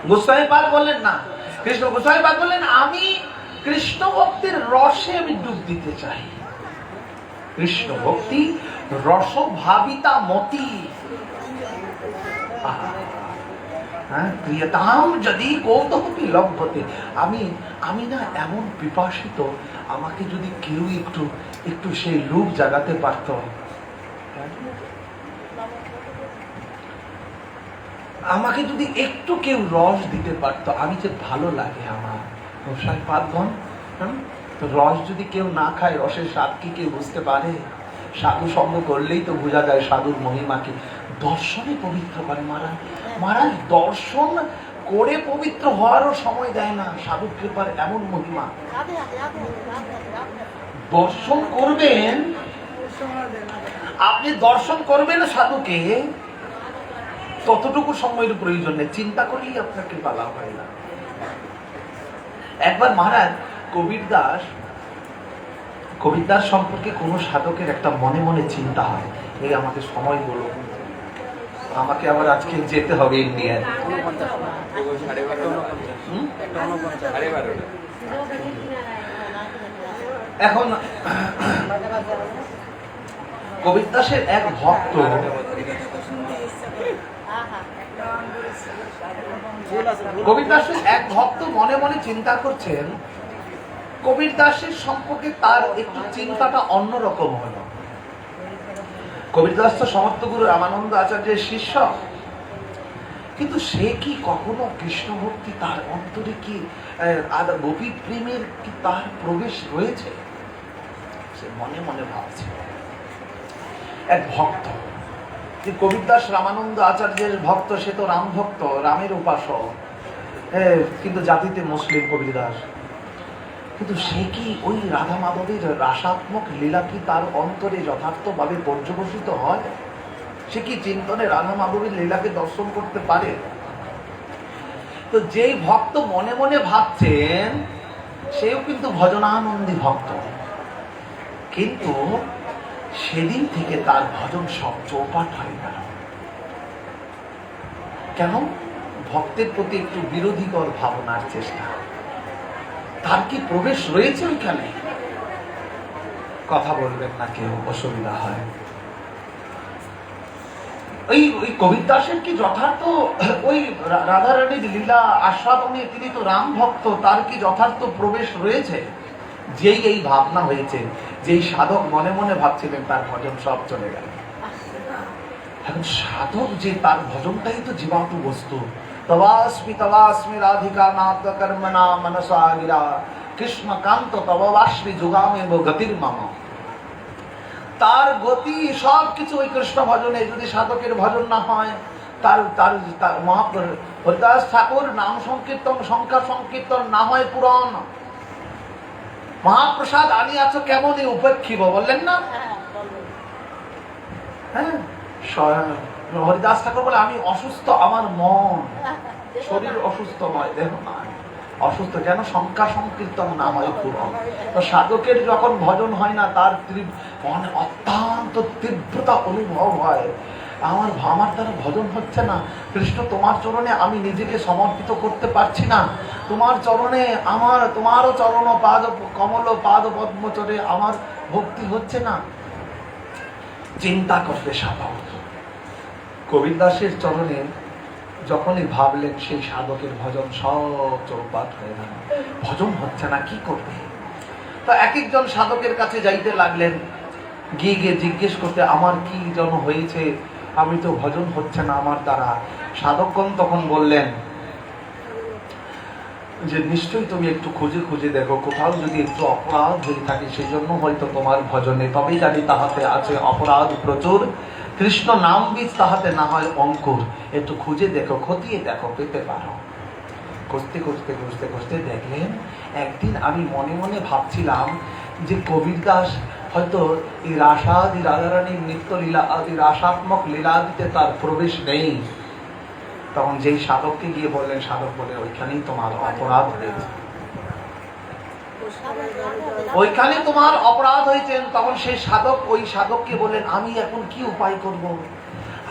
গোস্বামী পাদ বললেন না, কৃষ্ণ গোস্বামী পাদ বললেন আমি কৃষ্ণ ভক্তির রসে আমি ডুব দিতে চাই। কৃষ্ণ ভক্তি রস ভাবিতা মতি। প্রিয়তাম যদি কৌতূহলী লভ্যতে। আমি না এমন পিপাসিত, আমাকে যদি কেউ একটু সেই লোভ জাগাতে পারত, আমাকে যদি একটু কেউ রস দিতে পারতো, আমি যে ভালো লাগে আমার। গোসাই পাদগণ, রস যদি কেউ না খায়, রসের স্বাদ কি কেউ বুঝতে পারে? সাধু সঙ্গ করলেই তো বোঝা যায় সাধুর মহিমাকে। দর্শনে পবিত্র করে মহারাজ। মহারাজ দর্শন করে পবিত্র হওয়ারও সময় দেয় না। সাধু কৃপার এমন মহিমা। দর্শন করবেন, আপনি দর্শন করবেন সাধুকে, ততটুকু সময়ের প্রয়োজন নেই। চিন্তা করলেই আপনার কৃপা লাভ হয় না। একবার মহারাজ কবির দাস সম্পর্কে কোন সাধকের একটা মনে মনে চিন্তা হয়, এই আমাকে সময় বলো, আমাকে আবার আজকে যেতে হবে ইন্ডিয়ায়। এখন কবির দাসের এক ভক্ত মনে মনে চিন্তা করছেন, কবির দাসের সম্পর্কে তার একটু চিন্তাটা অন্যরকম হলো। কবির দাস তো সমর্থ গুরু রামানন্দ আচার্যের শিষ্য, কিন্তু সে কি কখনো কৃষ্ণ ভক্তি তার অন্তরে কি গোপী প্রেমের কি তার প্রবেশ রয়েছে? সে মনে মনে ভাবছে। এক ভক্ত, কবির দাস রামানন্দ আচার্যের ভক্ত, সে তো রাম ভক্ত, রামের উপাসক, কিন্তু জাতিতে মুসলিম কবির দাস। কিন্তু সে কি ওই রাধা মাধবের রাসাত্মক লীলা কি তার অন্তরে যথার্থভাবে পর্যবসিত হয়? সে কি চিন্তনে রাধা মাধবের লীলাকে দর্শন করতে পারে? তো যেই ভক্ত মনে মনে ভাবছেন, সেও কিন্তু ভজনানন্দী ভক্ত, কিন্তু সেদিন থেকে তার ভজন সব চৌপাট হয়ে গেল। কেন? ভক্তের প্রতি একটু বিরোধীকর ভাবনার চেষ্টা। তার কি প্রবেশ রয়েছে ওইখানে? কথা বলবেন না কেউ, অসুবিধা হয়। ওই কবির দাসের কি যথার্থ ওই রাধারানীর লীলা আস্বাদনে, তিনি তো রাম ভক্ত, তার কি যথার্থ প্রবেশ রয়েছে? যেই এই ভাবনা হয়েছে, যেই সাধক মনে মনে ভাবছিলেন, তার ভজন সব চলে গেল। এখন সাধক যে, তার ভজনটাই তো জীবাণু বস্তু। তবাস্মি রাধিকা নাথ কর্মণা মনসা গিরা কৃষ্ণকান্ত তবাস্মি যুগামে গতির মামা। তার গতি সবকিছু ওই কৃষ্ণ ভজনে। যদি সাধকের ভজন না হয়, তার হরিদাস ঠাকুর নাম সংকীর্তন, সংখ্যা সংকীর্তন না হয় পুরাণ, মহাপ্রসাদ আনিয়াছ কেমনই উপেক্ষিব, বললেন না? হ্যাঁ, হরিদাস ঠাকুর বলে, আমি অসুস্থ, আমার মন, শরীর অসুস্থ নয়, দেহ নয়, অসুস্থ, যেন সংখ্যা সংকীর্তন না হয় পূরণ। তো সাধকের যখন ভজন হয় না, তার মানে অত্যন্ত তীব্রতা অনুভব হয়, আমার দ্বারা ভজন হচ্ছে না, কৃষ্ণ তোমার চরণে আমি নিজেকে সমর্পিত করতে পারছি না, তোমার চরণে আমার, তোমারও চরণ পাদ কমল পাদ পদ্মচরে আমার ভক্তি হচ্ছে না। চিন্তা করবে সাধক। কবির দাসের চরণে যখনই ভাবলেন, সেই সাধকের ভজন সব চৌপাট হয়ে গেল, ভজন হচ্ছে না, কি করবে? তো এক একজন সাধকের কাছে যাইতে লাগলেন, গিয়ে গিয়ে জিজ্ঞেস করতে, আমার কি যেন হয়েছে, আমি তো ভজন হচ্ছে না আমার দ্বারা। সাধকগণ তখন বললেন যে নিশ্চয়ই তুমি একটু খুঁজে খুঁজে দেখো, কোথাও যদি একটু অপরাধ হয়ে থাকে, সেই জন্য হয়তো তোমার ভজনে, তবেই জানি তাহাতে আছে অপরাধ প্রচুর, কৃষ্ণ নাম বীজ তাহাতে না হয় অঙ্কুর, একটু খুঁজে দেখো, খতিয়ে দেখো, পেতে পারো। খুঁজতে খুঁজতে খুঁজতে খুঁজতে দেখলেন, একদিন আমি মনে মনে ভাবছিলাম যে কবির দাস হয়তো এই রাসাদি রাধারানীর নিত্য লীলা আদি রাসাত্মক লীলাদিতে তার প্রবেশ নেই। তখন যেই সাধককে গিয়ে বললেন, সাধক বলে, ওইখানেই তোমার অপরাধ হয়েছে, ওইখানে তোমার অপরাধ হয়েছে। তখন সেই সাধক ওই সাধককে বললেন, আমি এখন কি উপায় করব?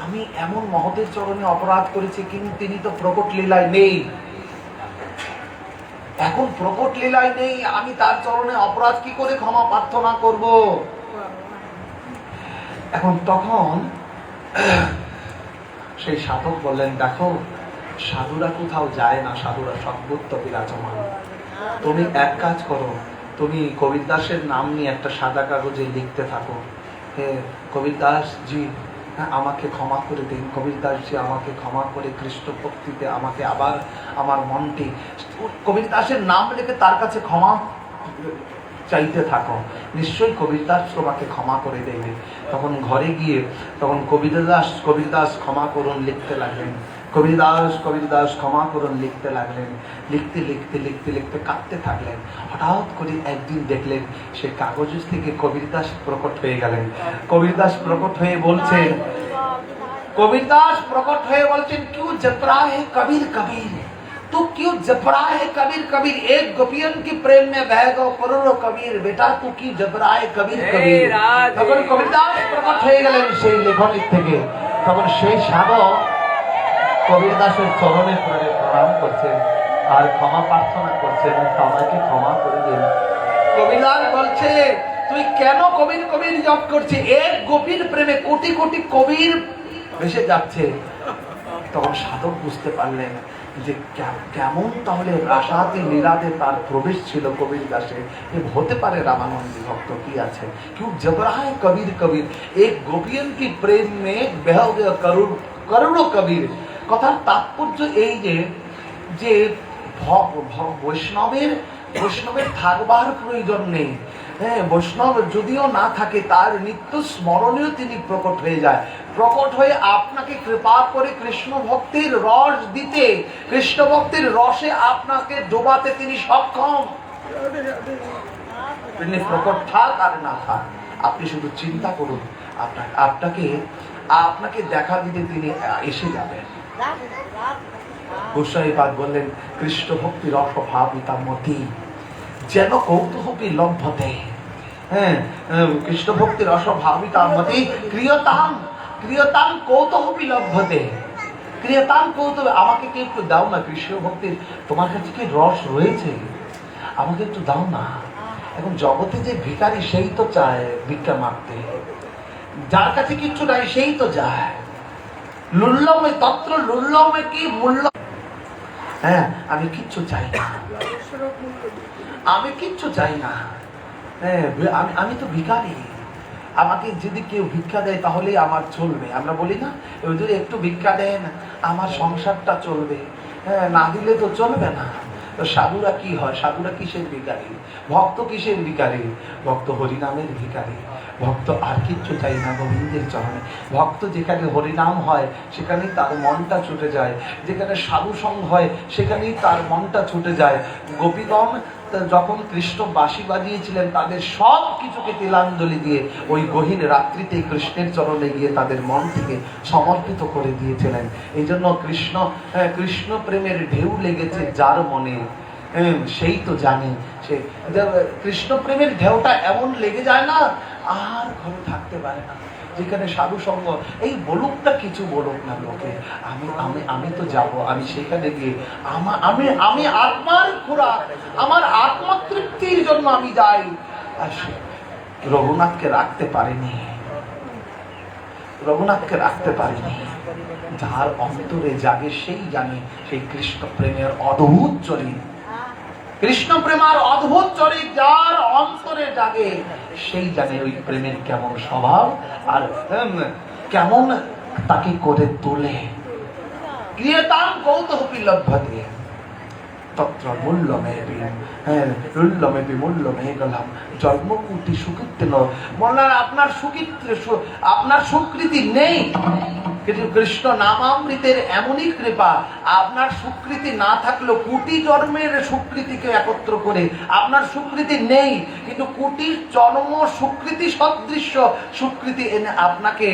আমি এমন মহতের চরণে অপরাধ করেছি, কিন্তু তিনি তো প্রকট লীলায় নেই, এখন প্রকট লীলায় নেই, আমি তার চরণে অপরাধ কি করে ক্ষমা প্রার্থনা করব? এখন তখন সেই সাধক বললেন, দেখো সাধুরা কোথাও যায় না, সাধুরা সর্বত্র বিরাজমান। তুমি এক কাজ করো, তুমি কবির দাসের নাম নিয়ে একটা সাদা কাগজে লিখতে থাকো, হে কবির দাস জি আমাকে ক্ষমা করে দিন, কবির দাস জি আমাকে ক্ষমা করে কৃষ্ণ ভক্তিতে আমাকে আবার আমার মনটি, কবির দাসের নাম লিখে তার কাছে ক্ষমা চাইতে থাকো, নিশ্চয়ই কবির দাস তোমাকে ক্ষমা করে দেবে। তখন ঘরে গিয়ে তখন কবির দাস ক্ষমা করুন লিখতে লাগলেন, কবির দাস ক্ষমা করুন লিখতে লাগলেন। লিখতে লিখতে লিখতে লিখতে কাঁদতে থাকলেন। হঠাৎ করে একদিন দেখলেন সে কাগজ থেকে কবির দাস প্রকট হয়ে গেলেন। কবির দাস প্রকট হয়ে বলছেন, কবির দাস প্রকট হয়ে বলছেন, क्यों जप रहा है कबीर कबीर, तू क्यों जप रहा है कबीर कबीर, एक गोपियन की प्रेम में बह गो करोड़ों कबीर, बेटा तू की जप रहा है कबीर कबीर। তখন কবির দাস প্রকট হয়ে গেলেন সেই লেখনী থেকে। তখন সেই সাধক কবির দাসের চরণে প্রণাম করছেন আর ক্ষমা প্রার্থনা করছেন, আমাকে ক্ষমা করে দিন। কবির দাস বলছে, তুই কেন কবির কবির জপ করছিস? এক গোপীর প্রেমে কোটি কোটি কবির ভেসে যাচ্ছে। তখন সাধক বুঝতে পারলেন যে কেমন তাহলে রাসাতে লীলাতে তার প্রবেশ ছিল কবির দাসে। হতে পারে রামানন্দী ভক্ত কি আছে, কেউ জবরায় কবির কবির, এক গোপিয়ন কি প্রেম মে বেহ গয়া করুণো কবির। কথার তাৎপর্য এই যে বৈষ্ণবের থাকবার প্রয়োজন নেই। হ্যাঁ, বৈষ্ণব যদিও না থাকে, তার নিত্য স্মরণীয় তিনি প্রকট হয়ে যায়। প্রকট হয়ে আপনাকে কৃপা করে কৃষ্ণ ভক্তির রস দিতে, কৃষ্ণ ভক্তির রসে আপনাকে ডোবাতে তিনি সক্ষম। তিনি প্রকট থাক আর না থাক, আপনি শুধু চিন্তা করুন, আপনাকে দেখা দিতে তিনি এসে যাবেন। গোস্বামীপাদ বললেন, কৃষ্ণ ভক্তি রস ভাবিতা মতি যেন কৌতূহলী লভ্যতে। হ্যাঁ, কৃষ্ণ ভক্তি রস ভাবিতা মতি ক্রিয়তাম কৌতূহলী লভ্যতে। ক্রিয়তাম কৌতূহল, আমাকে কি একটু দাও না কৃষ্ণ ভক্তির, তোমার কাছে কি রস রয়েছে, আমাকে একটু দাও না। এখন জগতে যে ভিখারি সেই তো চায় ভিক্ষা মাগতে, যার কাছে কিচ্ছু নাই সেই তো যায়। লুল্লমে তত্র লুল্লমে কি মূল্য। হ্যাঁ, আমি কিচ্ছু চাই না, আমি কিচ্ছু চাই না। হ্যাঁ, আমি তো ভিখারি, আমাকে যদি কেউ ভিক্ষা দেয় তাহলে আমার চলবে। আমরা বলি না, যদি একটু ভিক্ষা দেন আমার সংসারটা চলবে, হ্যাঁ, না দিলে তো চলবে না। তো সাধুরা কি হয়? সাধুরা কিসের ভিখারি? ভক্ত কিসের ভিখারি? ভক্ত হরিনামের ভিখারি। ভক্ত আর কিচ্ছু চাই না গোবিন্দের চরণে। ভক্ত যেখানে হরিনাম হয় সেখানেই তার মনটা ছুটে যায়, যেখানে সাধু সঙ্গ হয় সেখানেই তার মনটা ছুটে যায়। গোপীগণ যখন কৃষ্ণ বাঁশি বাজিয়েছিলেন, তাদের সব কিছুকে তিলাঞ্জলি দিয়ে ওই গহীন রাত্রিতে কৃষ্ণের চরণে গিয়ে তাদের মনটিকে সমর্পিত করে দিয়েছিলেন। এই জন্য কৃষ্ণ প্রেমের ঢেউ লেগেছে যার মনে, সেই তো জানে। সে কৃষ্ণ প্রেমের ঢেউটা এমন লেগে যায় না, আর ঘরে থাকতে পারে না। যেখানে সাধু সঙ্গ, এই বলুক না কিছু বলুক না লোকে, আমি আমি আমি তো যাব, আমি সেখানে গিয়ে আমি আমি আত্মার খোরাক, আমার আত্মতৃপ্তির জন্য আমি যাই। আর রঘুনাথকে রাখতে পারেনি, রঘুনাথকে রাখতে পারেনি। যার অন্তরে জাগে সেই জানে সেই কৃষ্ণ প্রেমের অদ্ভুত চরিত, কৃষ্ণ প্রেমার অদ্ভুত চরিত যার অন্তরে জাগে সেই জানে ওই প্রেমের কেমন স্বভাব আর কেমন তাকে করে তোলে। ক্রিয়তাম কৌতূহলী লভ্যতে তত্র মূল্যমেপি, মূল্যমেপি মূল্যমে গেলাম জন্মকুটি সুকৃতি। বললেন আপনার সুকৃতি, আপনার সুকৃতি নেই, কিন্তু কৃষ্ণ নামামৃতের এমনই কৃপা, আপনার সুকৃতি না থাকলেও কোটি জন্মের সুকৃতিকে একত্র করে আপনার সুকৃতি নেই, কিন্তু কোটি জন্ম সুকৃতি সদৃশ্য সুকৃতি এনে আপনাকে,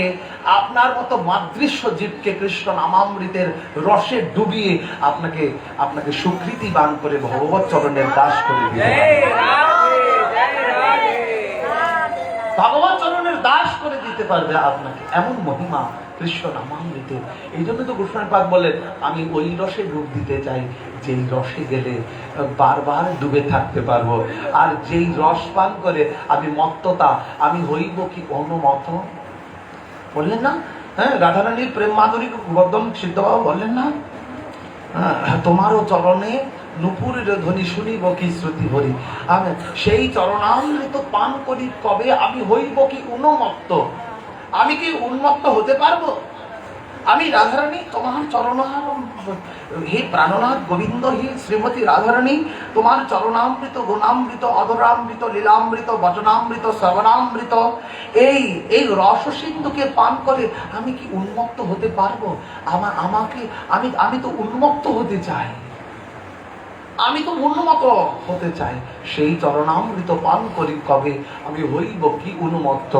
আপনার মতো মাদৃশ্য জীবকে কৃষ্ণ নামামৃতের রসে ডুবিয়ে আপনাকে আপনাকে সুকৃতিবান করে ভগবৎ চরণের দাস করে দিতে ভগবৎ চরণের দাস করে দিতে পারবে আপনাকে। এমন মহিমা কৃষ্ণ নামামৃতের। এই জন্য তো গোস্বামী পাদ বললেন, আমি ওই রসে ডুব দিতে চাই যেই রসে গেলে বারবার ডুবে থাকতে পারবো, আর যেই রস পান করে আমি মত্ততা, আমি হইব কি অনুমত। বললেন না, হ্যাঁ, রাধারানীর প্রেম মাধুরী গদ্যম সিদ্ধবাবু বললেন না, তোমারও চরণে নুপুরের ধ্বনি শুনিব কি শ্রুতি ভরি, আমি সেই চরণামৃত পান করি কবে আমি হইব কি উন্মত্ত। আমি কি উন্মত্ত হতে পারবো? আমি রাধারানী তোমার চরণার, হে প্রাণনাথ গোবিন্দ, হে শ্রীমতী রাধারানী, তোমার চরণামৃত গুণামৃত অধরামৃত লীলামৃত বচনামৃত শ্রবণামৃত এই এই রস সিন্ধুকে পান করে আমি কি উন্মত্ত হতে পারবো? আমাকে আমি আমি তো উন্মত্ত হতে চাই, আমি তো উন্মত্ত হতে চাই। সেই চরণামৃত পান করি কবে আমি হইব কি উন্মত্ত।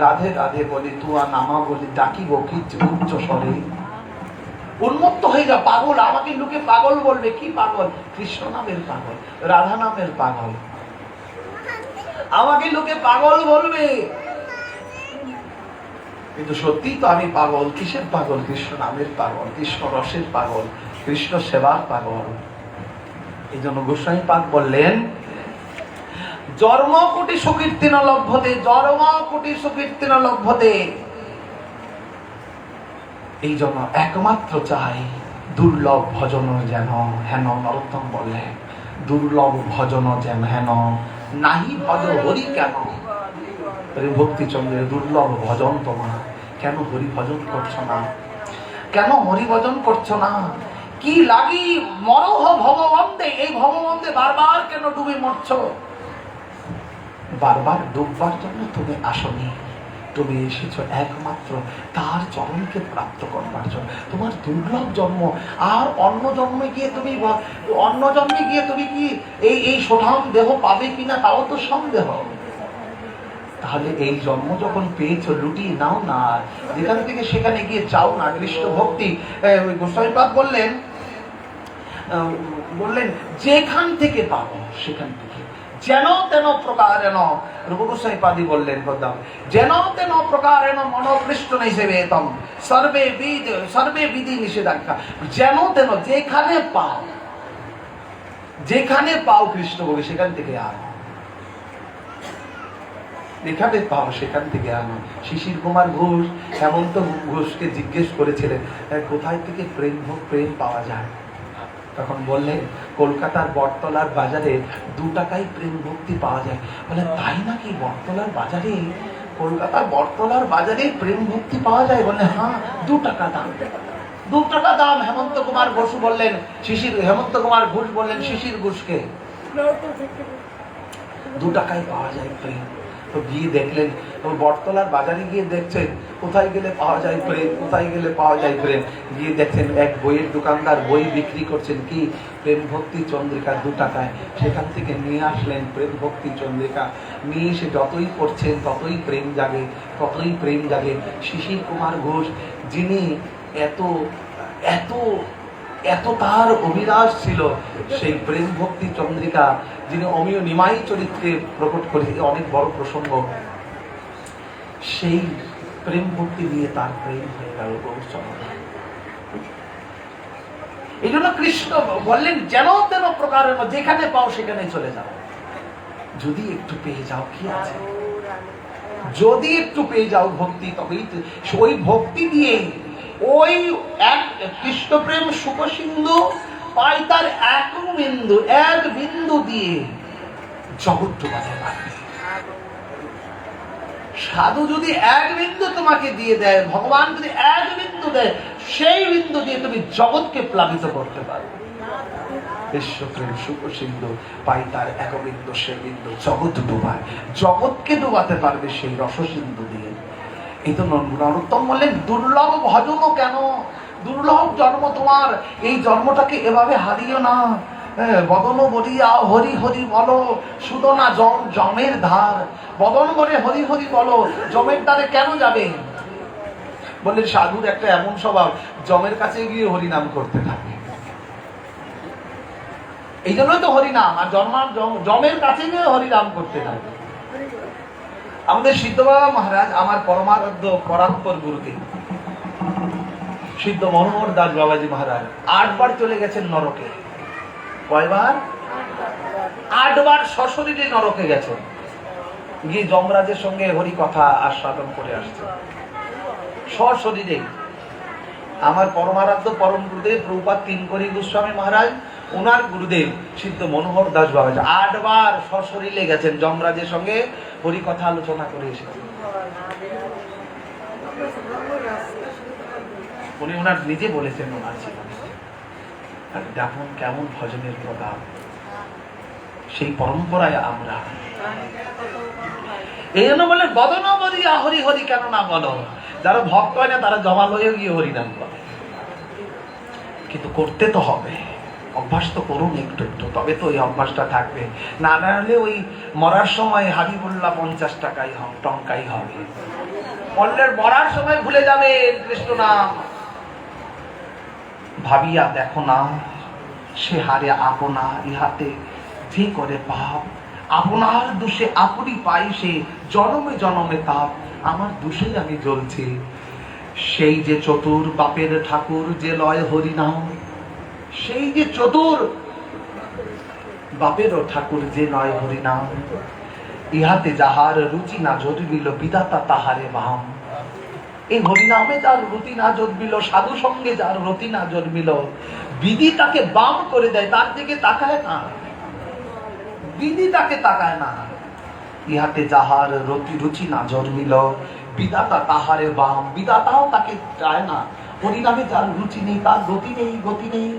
রাধে রাধে বলি তুয়া নামা বলি ডাকিব কি উচ্চ স্বরে। উন্মত্ত হয়ে যা, পাগল, আমাকে লোকে পাগল বলবে। কি পাগল? কৃষ্ণ নামের পাগল, রাধা নামের পাগল, আমাকে লোকে পাগল বলবে। কিন্তু সত্যি তো আমি পাগল। কিসের পাগল? কৃষ্ণ নামের পাগল, কৃষ্ণ রসের পাগল, কৃষ্ণ সেবার পাগল। এই জন্য গোস্বামী পাদ বললেন, জন্ম কোটি সুকীর্তিন লভ্যতে, জন্ম কোটি সুকীর্তিন লভ্যতে। এই জন্য একমাত্র চাই দুর্লভ ভজন যেন হেন। নরোত্তম বললেন, দুর্লভ ভজন যেন হেন, নাহি ভজ হরি কেন। ভক্তিচন্দ্রের দুর্লভ ভজন তোমার, কেন হরি ভজন করছো না? কেন হরি ভজন করছো না? কি লাগি মরহ ভগবন্দে, এই ভগবন্দে বারবার কেন ডুবে মরছ? বারবার ডুববার জন্য তুমি আসনি, তুমি এসেছো একমাত্র তার চরণকে প্রাপ্ত করবার জন্য। তোমার দুর্লভ জন্ম, আর অন্য জন্মে গিয়ে তুমি কি এই সোঠাম দেহ পাবে কিনা তাও তো সন্দেহ। তাহলে এই জন্ম যখন পেয়েছো লুটিয়ে নাও না, যেখান থেকে সেখানে গিয়ে চাও না কৃষ্ণ ভক্তি। গোস্বামী পাদ বললেন যেখান থেকে পাবো সেখান থেকে, যেন তেন প্রকারেণ। রূপ গোস্বামী পাদি বললেন পদ্মাম, যেন তেন প্রকারেণ মনোকৃষ্ট নিষেধম সর্বে বিধি নিষেধাজ্ঞা। যেন তেন, যেখানে পাও, যেখানে পাও কৃষ্ণ বলে সেখান থেকে আনো, যেখানে পাও সেখান থেকে আনো। শিশির কুমার ঘোষ হেমন্ত ঘোষকে জিজ্ঞেস করেছিলেন কোথায় থেকে প্রেম পাওয়া যায়, তখন বললেন কলকাতার বটতলার বাজারে 2 টাকায় প্রেম ভক্তি পাওয়া যায়। বলে তাই নাকি? বটতলার বাজারে, কলকাতার বটতলার বাজারে প্রেম ভক্তি পাওয়া যায়? বলে হ্যাঁ, 2 টাকা দাম, 2 টাকা দাম। হেমন্ত কুমার ঘোষ বললেন, হেমন্ত কুমার ঘোষ বললেন শিশির ঘোষকে 2 টাকায় পাওয়া যায় প্রেম। তো গিয়ে দেখলেন, বটতলার বাজারে গিয়ে দেখছেন কোথায় গেলে পাওয়া যায় প্রেম, কোথায় গেলে পাওয়া যায় প্রেম। গিয়ে দেখছেন এক বইয়ের দোকানদার বই বিক্রি করছেন, কি প্রেম ভক্তি চন্দ্রিকা 2 টাকায়। সেখান থেকে নিয়ে আসলেন প্রেম ভক্তি চন্দ্রিকা, নিয়ে এসে যতই পড়ছেন ততই প্রেম জাগে, ততই প্রেম জাগে। শিশির কুমার ঘোষ যিনি এত এত এত তার অভিলাষ ছিল। সেই প্রেম ভক্তি চন্দ্রিকা যিনি অমিয় নিমাই চরিত্রে প্রকট করে, অনেক বড় প্রসঙ্গ, সেই প্রেম ভক্তি নিয়ে তার প্রেম হয়ে গেল গৌরচন্দ্র। এই জন্য কৃষ্ণ বললেন যেন তেন প্রকারেণ যেখানে পাও সেখানে চলে যাও, যদি একটু পেয়ে যাও কি আছে, যদি একটু পেয়ে যাও ভক্তি, তবেই ওই ভক্তি দিয়ে ওই এক কৃষ্ণ প্রেম সুখ সিন্ধু পাই তার এক বিন্দু দিয়ে জগৎ ডুবাতে পারবে। সাধু যদি এক বিন্দু তোমাকে দিয়ে দেয়, ভগবান যদি এক বিন্দু দেয়, সেই বিন্দু দিয়ে তুমি জগৎকে প্লাবিত করতে পারবে। বিশ্বপ্রেম সুখ সিন্ধু পাই তার এক বিন্দু, সে বিন্দু জগৎ ডুবায়, জগৎকে ডুবাতে পারবে সেই রস সিন্ধু দিয়ে। এই তো নরোত্তম বললেন দুর্লভ ভজনও কেন, দুর্লভ জন্ম তোমার, এই জন্মটাকে এভাবে হারিও না। বদন বলিয়া হরি হরি বলো, শুধু না জমের ধার, বদন বলে হরি হরি বলো, জমের ধারে কেন যাবে? বললেন সাধুর একটা এমন স্বভাব, জমের কাছে গিয়ে হরিনাম করতে থাকে। এই জন্যই তো হরিনাম, আর জমের কাছে গিয়ে হরিনাম করতে থাকে। আমাদের সিদ্ধ বাবা মহারাজ, আমার পরমারাধ্য পরাৎপর গুরুদেব সিদ্ধ মনোহর দাস বাবাজি মহারাজ 8 বার চলে গেছেন নরকে। কয়বার? 8 বার সশরীরে নরকে গেছেন, গিয়ে যমরাজের সঙ্গে হরি কথা আস্বাদন করে আসছেন সশরীরে। আমার পরমারাধ্য পরম গুরুদেব প্রভুপাদ তিনকড়ি গোস্বামী মহারাজ, ওনার গুরুদেব সিদ্ধ মনোহর দাস বাবাজি 8 বার সশরীরে গেছেন, যমরাজের সঙ্গে হরি কথা আলোচনা করে এসেছেন। উনি ওনার নিজে বলেছেন ওনার জীবনে। দেখুন কেমন ভজনের প্রভাব, সেই পরম্পরায় আমরা। এই জন্য বলে বদন বলিয়া হরি হরি কেন না বলো, যারা ভক্ত হয় না তারা জমা লয়ে গিয়ে হরিনাম করে, কিন্তু করতে তো হবে, অভ্যাস তো করুন একটু একটু, তবে তো ওই অভ্যাসটা থাকবে। না হলে ওই মরার সময় হাবিবুল্লাহ 50 টাকাই টঙ্কাই হবে, মরার সময় ভুলে যাবে কৃষ্ণ নাম। ভাবিয়া দেখো না সে হারে আপনা ইহাতে যে করে পাপ, আপনার দোষে আপনি পাই সে জনমে জনমে তাপ, আমার দোষে আমি জ্বলছি। সেই যে চতুর বাপের ঠাকুর যে লয় হরিনাম, সেই যে চতুর বাপের ঠাকুর যে নয় হরিনাম, ইহাতে যাহার রুচি না জন্মিল বিধাতা তাহারে বাম। এই হরিনামে যার রুচি না জন্মিল, সাধু সঙ্গে যার রতি না জন্মিল, বিধি তাকে বাম করে দেয়, তার দিকে তাকায় না, বিধি তাকে তাকায় না। ইহাতে যাহার রুচি না জন্মিল বিধাতা তাহারে বাম, বিধাতাও তাকে চায় না। হরিনামে যার রুচি নেই, তার গতি নেই, গতি নেই।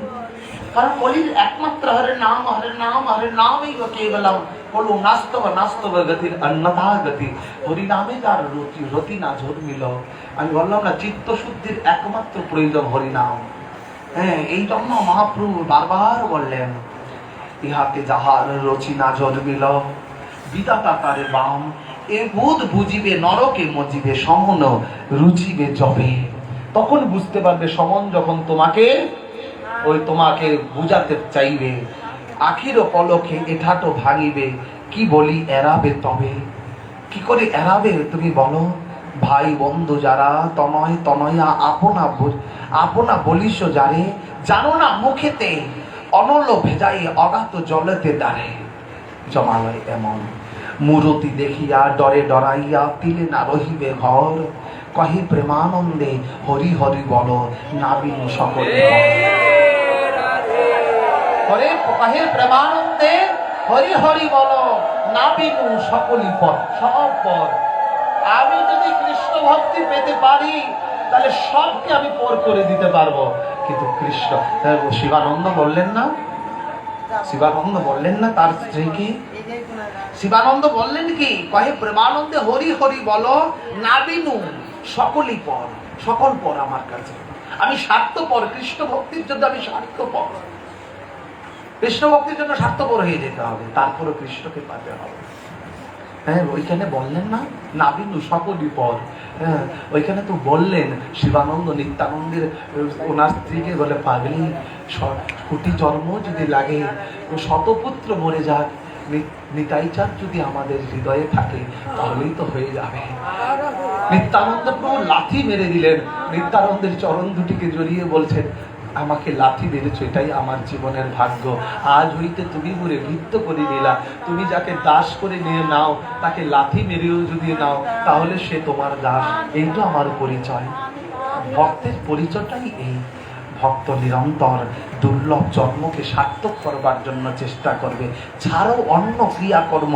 কারণ বলির একমাত্র হরে নাম, হরে নাম, হরে নামই কেবলম, বলো নাস্তব নাস্তব গতির অন্যথা গতি। হরিনামে যার রতি না জন্মিল, আমি বললাম না চিত্ত শুদ্ধির একমাত্র প্রয়োজন হরিনাম। হ্যাঁ, এই জন্য মহাপ্রভু বারবার বললেন ইহাতে যাহার রচি না জন্মিল বিধাতা তারে বাম, এ বোধ বুঝিবে নরকে মজিবে সমন রুচিবে জবে। তখন বুঝতে পারবে সমন যখন তোমাকে বুঝাতে চাইবে, আখির পলকে এঠাটো ভাঙিবে, কি বলি এড়াবে তবে। কি করে এড়াবে তুমি বলো? ভাই বন্ধু যারা তনয় তনয়া আপনা বলিস যারে, জানো না মুখেতে অনল ভেজাই অগাত জলেতে দাঁড়ে। জমালয় এমন মূরতি দেখিয়া ডরে ডরাইয়া তিলে না রহিবে ঘর, কহে প্রেমানন্দে হরি হরি বল নাবিন সকলে। কহে প্রেমানন্দে হরি হরি বল নাবিন সকলি পথ, সব পথ। আমি যদি কৃষ্ণ ভক্তি পেতে পারি তাহলে সবকে আমি পর করে দিতে পারবো। কিন্তু কৃষ্ণ, শিবানন্দ বললেন না, শিবানন্দ বললেন না তার স্ত্রীকে, শিবানন্দ বললেন কি? কহে প্রেমানন্দে হরি হরি বলো নাবিনু সকলই পর, সকল পর আমার কাছে। আমি স্বার্থপর, কৃষ্ণ ভক্তির জন্য আমি স্বার্থপর। কৃষ্ণ ভক্তির জন্য স্বার্থপর হয়ে যেতে হবে, তারপরে কৃষ্ণকে পাতে হবে। হ্যাঁ, ওইখানে বললেন না নাবিনু সকলই পর। হ্যাঁ, ওইখানে তো বললেন শিবানন্দ নিত্যানন্দের ওনার স্ত্রীকে বলে পাগলি কোটি জন্ম যদি লাগে, শতপুত্র মরে যাক, নিতাই চাঁদ যদি আমাদের হৃদয়ে থাকে তাহলেই তো হয়ে যাবে। নিত্যানন্দ প্রভু লাথি মেরে দিলেন, নিত্যানন্দের চরণ দুটিকে জড়িয়ে বলছেন, আমাকে লাথি মেরেছ, এটাই আমার জীবনের ভাগ্য। আজ হইতে তুমি মোরে নৃত্য করে নিলা, তুমি যাকে দাস করে নিয়ে নাও, তাকে লাথি মেরেও যদি নাও তাহলে সে তোমার দাস। এই তো আমার পরিচয়। ভক্তের পরিচয়টাই এই। ভক্ত নিরন্তর দুর্লভ জন্মকে সার্থক করবার জন্য চেষ্টা করবে। ছাড়ো অন্য ক্রিয়াকর্ম,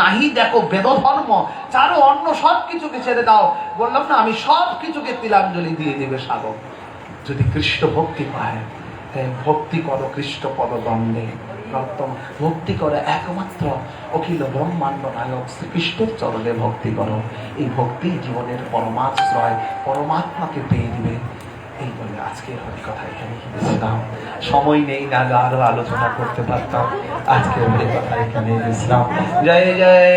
নাহি দেখো বেদধর্ম, ছাড়ো অন্য সব কিছুকে ছেড়ে দাও। বললাম না, আমি সব কিছুকে তিলাঞ্জলি দিয়ে দেবে সাধক যদি কৃষ্ণ ভক্তি পায়। ভক্তি করো কৃষ্ণ পদদ্বন্দ্বে, ভক্তি করো একমাত্র অখিল ব্রহ্মাণ্ড নায়ক শ্রীকৃষ্ণের চরণে ভক্তি করো। এই ভক্তি জীবনের পরমাশ্রয়, পরমাত্মাকে পেয়ে দিবে। এই বলে আজকের হরিকথা এখানে বিশ্রাম। সময় নেই না আরো আলোচনা করতে পারতাম, আজকের হরিকথা এখানে বিশ্রাম। জয় জয়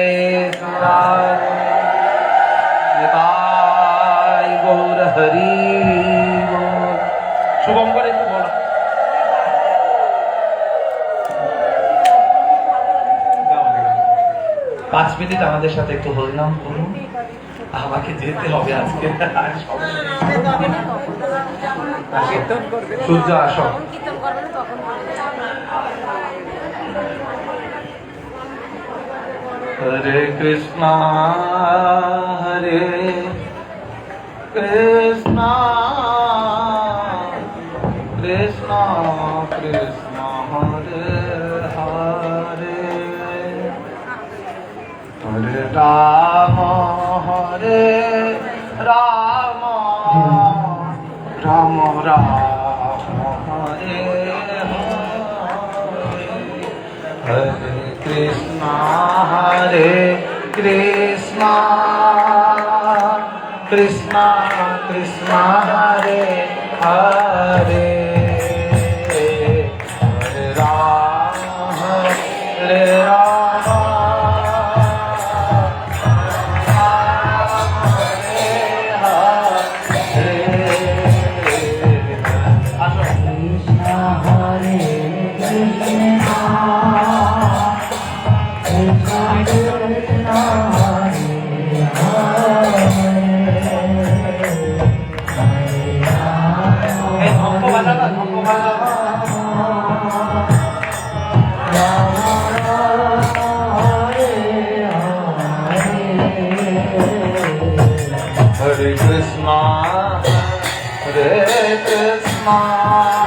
গৌর হরি। শুভম করে একটু বলো। 5 মিনিট আমাদের সাথে একটু হরিনাম করুন। আমাকে যেতে হবে আজকে। সূর্য আসো। হরে কৃষ্ণ হরে কৃষ্ণ কৃষ্ণ কৃষ্ণ হরে হরে হরে রাম হরে রাম রাম রাম হরে হরে কৃষ্ণ কৃষ্ণ কৃষ্ণ কৃষ্ণ হরে হরে হরে রাম হরে Ram Hare Krishna, Hare Krishna.